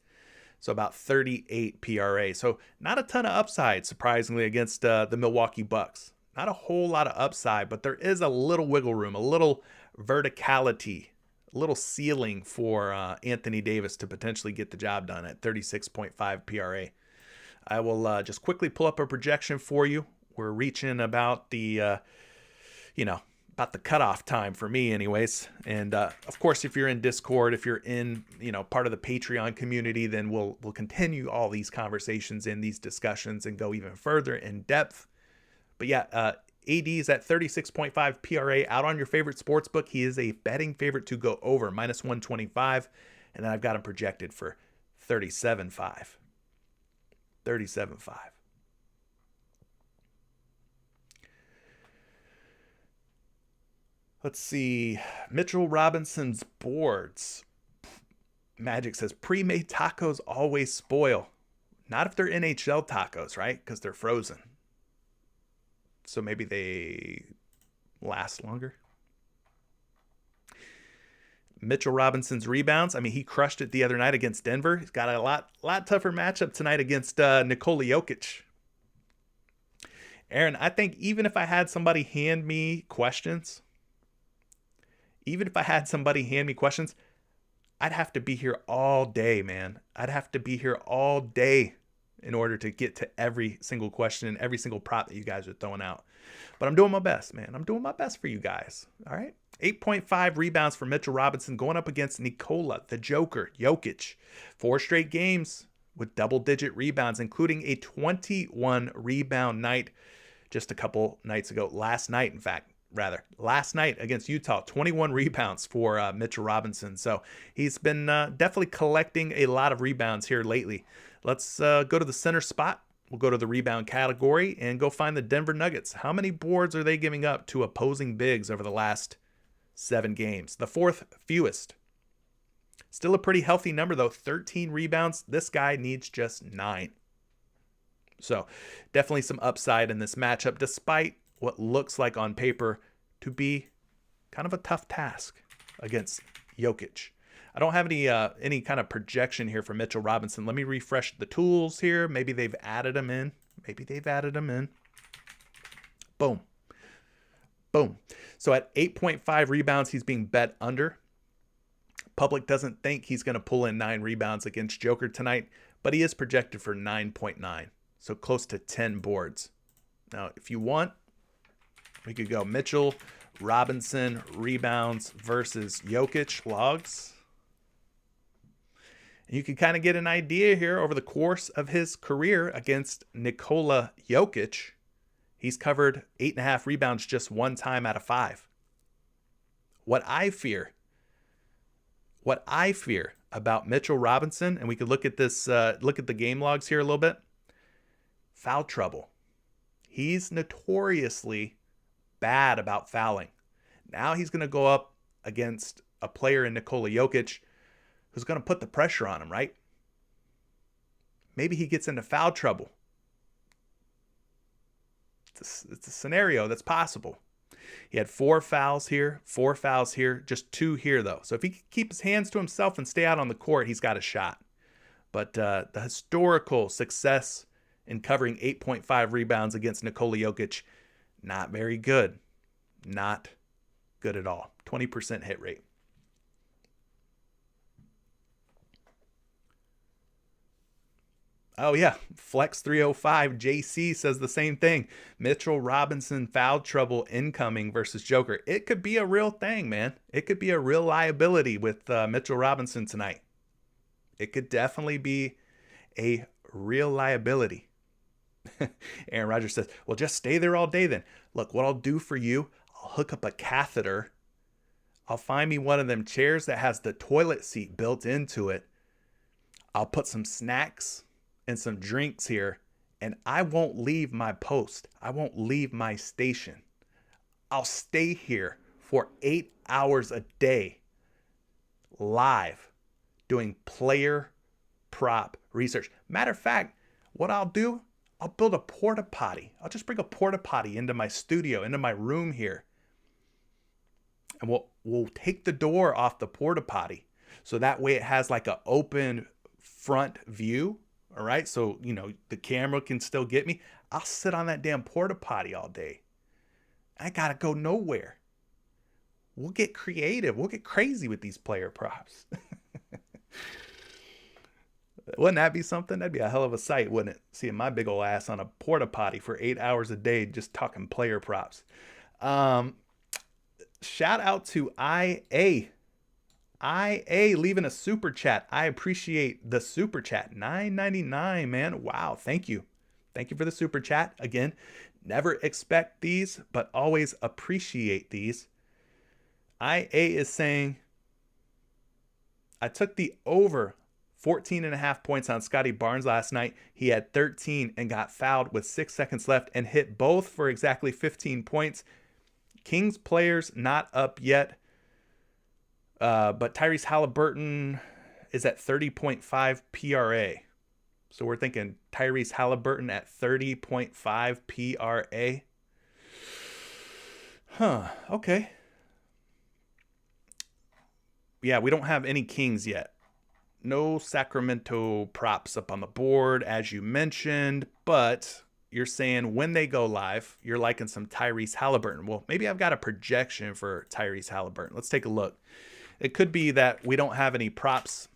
So about 38 PRA. So not a ton of upside, surprisingly, against the Milwaukee Bucks. Not a whole lot of upside, but there is a little wiggle room, a little verticality, a little ceiling for Anthony Davis to potentially get the job done at 36.5 PRA. I will just quickly pull up a projection for you. We're reaching about the, about the cutoff time for me anyways. And of course, if you're in Discord, if you're in, part of the Patreon community, then we'll continue all these conversations and these discussions and go even further in depth. But yeah, AD is at 36.5 PRA out on your favorite sports book. He is a betting favorite to go over, minus 125. And then I've got him projected for 37.5. 37.5. Let's see. Mitchell Robinson's boards. Magic says pre-made tacos always spoil. Not if they're NHL tacos, right? Because they're frozen. So maybe they last longer. Mitchell Robinson's rebounds. I mean, he crushed it the other night against Denver. He's got a lot tougher matchup tonight against Nikola Jokic. Aaron, I think even if I had somebody hand me questions, I'd have to be here all day, man. I'd have to be here all day in order to get to every single question and every single prop that you guys are throwing out. But I'm doing my best, man. I'm doing my best for you guys. All right. 8.5 rebounds for Mitchell Robinson going up against Nikola, the Joker, Jokic. 4 straight games with double-digit rebounds, including a 21 rebound night just a couple nights ago. Last night, in fact, last night against Utah, 21 rebounds for Mitchell Robinson. So he's been definitely collecting a lot of rebounds here lately. Let's go to the center spot. We'll go to the rebound category and go find the Denver Nuggets. How many boards are they giving up to opposing bigs over the last 7 games? The 4th fewest. Still a pretty healthy number, though. 13 rebounds. This guy needs just 9. So definitely some upside in this matchup, despite what looks like on paper to be kind of a tough task against Jokic. I don't have any kind of projection here for Mitchell Robinson. Let me refresh the tools here. Maybe they've added him in. Boom. Boom. So at 8.5 rebounds, he's being bet under. Public doesn't think he's going to pull in 9 rebounds against Joker tonight, but he is projected for 9.9. So close to 10 boards. Now, if you want, we could go Mitchell Robinson rebounds versus Jokic logs. And you can kind of get an idea here over the course of his career against Nikola Jokic. He's covered 8.5 rebounds just 1 time out of 5. What I fear about Mitchell Robinson, and we could look at this, look at the game logs here a little bit. Foul trouble. He's notoriously bad about fouling. Now he's going to go up against a player in Nikola Jokic who's going to put the pressure on him, right? Maybe he gets into foul trouble. It's a scenario that's possible. He had 4 fouls here, just 2 here, though. So if he can keep his hands to himself and stay out on the court, he's got a shot. But the historical success in covering 8.5 rebounds against Nikola Jokic, not very good. Not good at all. 20% hit rate. Oh, yeah. Flex 305 JC says the same thing. Mitchell Robinson foul trouble incoming versus Joker. It could be a real thing, man. It could be a real liability with Mitchell Robinson tonight. It could definitely be a real liability. Aaron Rodgers says, well, just stay there all day then. Look, what I'll do for you, I'll hook up a catheter. I'll find me one of them chairs that has the toilet seat built into it. I'll put some snacks and some drinks here, and I won't leave my post. I won't leave my station. I'll stay here for 8 hours a day, live, doing player prop research. Matter of fact, what I'll do, I'll build a porta potty. I'll just bring a porta potty into my studio, into my room here. And we'll take the door off the porta potty. So that way it has like an open front view. All right. So, you know, the camera can still get me. I'll sit on that damn porta potty all day. I got to go nowhere. We'll get creative. We'll get crazy with these player props. Wouldn't that be something? That'd be a hell of a sight, wouldn't it? Seeing my big ol' ass on a porta potty for 8 hours a day just talking player props. Shout out to IA leaving a super chat. I appreciate the super chat. $9.99, man. Wow. Thank you. Thank you for the super chat. Again, never expect these, but always appreciate these. IA is saying, I took the over 14.5 points on Scotty Barnes last night. He had 13 and got fouled with 6 seconds left and hit both for exactly 15 points. Kings players not up yet. But Tyrese Halliburton is at 30.5 PRA. So we're thinking Tyrese Halliburton at 30.5 PRA. Huh. Okay. Yeah, we don't have any Kings yet. No Sacramento props up on the board, as you mentioned, but you're saying when they go live, you're liking some Tyrese Halliburton. Well, maybe I've got a projection for Tyrese Halliburton. Let's take a look. It could be that we don't have any props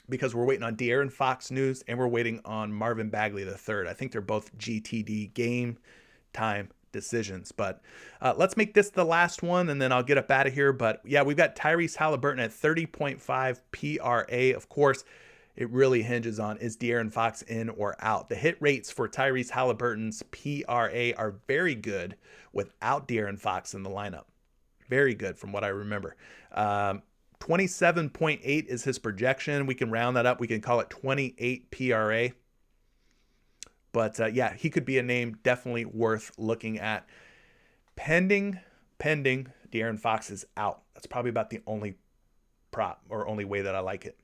because we're waiting on De'Aaron Fox news and we're waiting on Marvin Bagley III. I think they're both GTD game time decisions. But let's make this the last one and then I'll get up out of here. But yeah, we've got Tyrese Halliburton at 30.5 PRA. Of course, it really hinges on, is De'Aaron Fox in or out? The hit rates for Tyrese Halliburton's PRA are very good without De'Aaron Fox in the lineup. Very good from what I remember. 27.8 is his projection. We can round that up. We can call it 28 PRA. But yeah, he could be a name definitely worth looking at. Pending De'Aaron Fox is out. That's probably about the only prop or only way that I like it.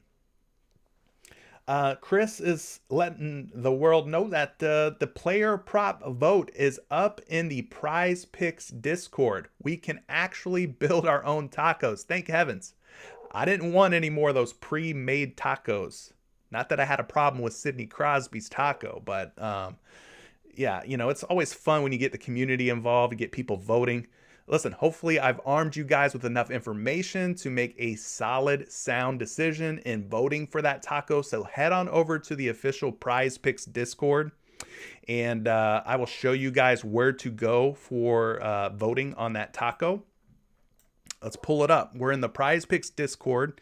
Chris is letting the world know that the player prop vote is up in the PrizePicks Discord. We can actually build our own tacos. Thank heavens. I didn't want any more of those pre-made tacos. Not that I had a problem with Sidney Crosby's taco, but yeah, you know, it's always fun when you get the community involved, you get people voting. Listen, hopefully I've armed you guys with enough information to make a solid, sound decision in voting for that taco. So head on over to the official PrizePicks Discord, and I will show you guys where to go for voting on that taco. Let's pull it up. We're in the PrizePicks Discord.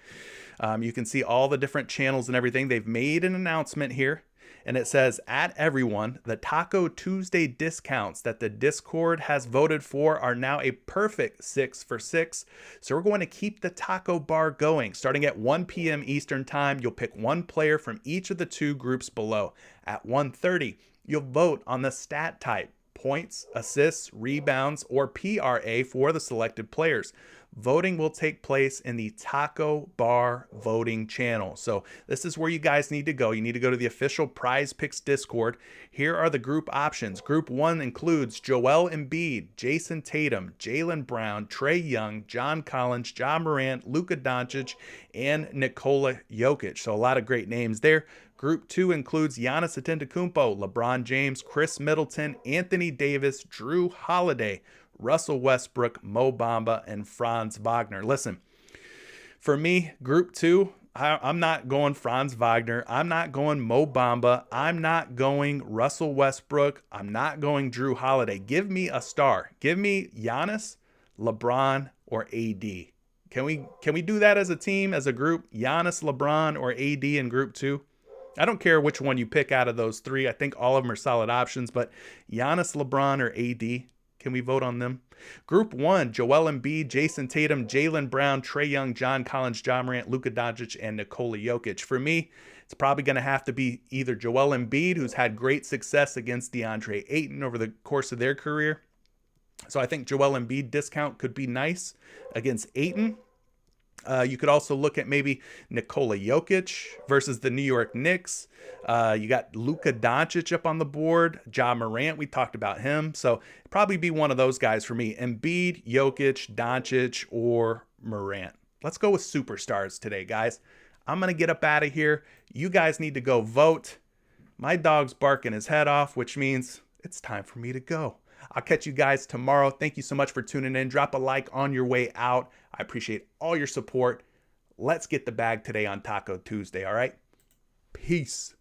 You can see all the different channels and everything. They've made an announcement here, and it says, at everyone, the Taco Tuesday discounts that the Discord has voted for are now a perfect 6 for 6. So we're going to keep the taco bar going. Starting at 1 p.m. Eastern time, you'll pick one player from each of the two groups below. At 1:30, you'll vote on the stat type, points, assists, rebounds, or PRA for the selected players. Voting will take place in the Taco Bar voting channel. So this is where you guys need to go. You need to go to the official PrizePicks Discord. Here are the group options. Group 1 includes Joel Embiid, Jason Tatum, Jaylen Brown, Trae Young, John Collins, Ja Morant, Luka Doncic, and Nikola Jokic. So a lot of great names there. Group 2 includes Giannis Antetokounmpo, LeBron James, Chris Middleton, Anthony Davis, Drew Holiday, Russell Westbrook, Mo Bamba, and Franz Wagner. Listen, for me, Group 2, I'm not going Franz Wagner. I'm not going Mo Bamba. I'm not going Russell Westbrook. I'm not going Drew Holiday. Give me a star. Give me Giannis, LeBron, or AD. Can we do that as a team, as a group? Giannis, LeBron, or AD in Group 2? I don't care which one you pick out of those three. I think all of them are solid options, but Giannis, LeBron, or AD, can we vote on them? Group 1, Joel Embiid, Jason Tatum, Jaylen Brown, Trae Young, John Collins, Ja Morant, Luka Doncic, and Nikola Jokic. For me, it's probably going to have to be either Joel Embiid, who's had great success against DeAndre Ayton over the course of their career. So I think Joel Embiid discount could be nice against Ayton. You could also look at maybe Nikola Jokic versus the New York Knicks. You got Luka Doncic up on the board. Ja Morant, we talked about him. So probably be one of those guys for me. Embiid, Jokic, Doncic, or Morant. Let's go with superstars today, guys. I'm going to get up out of here. You guys need to go vote. My dog's barking his head off, which means it's time for me to go. I'll catch you guys tomorrow. Thank you so much for tuning in. Drop a like on your way out. I appreciate all your support. Let's get the bag today on Taco Tuesday, all right? Peace.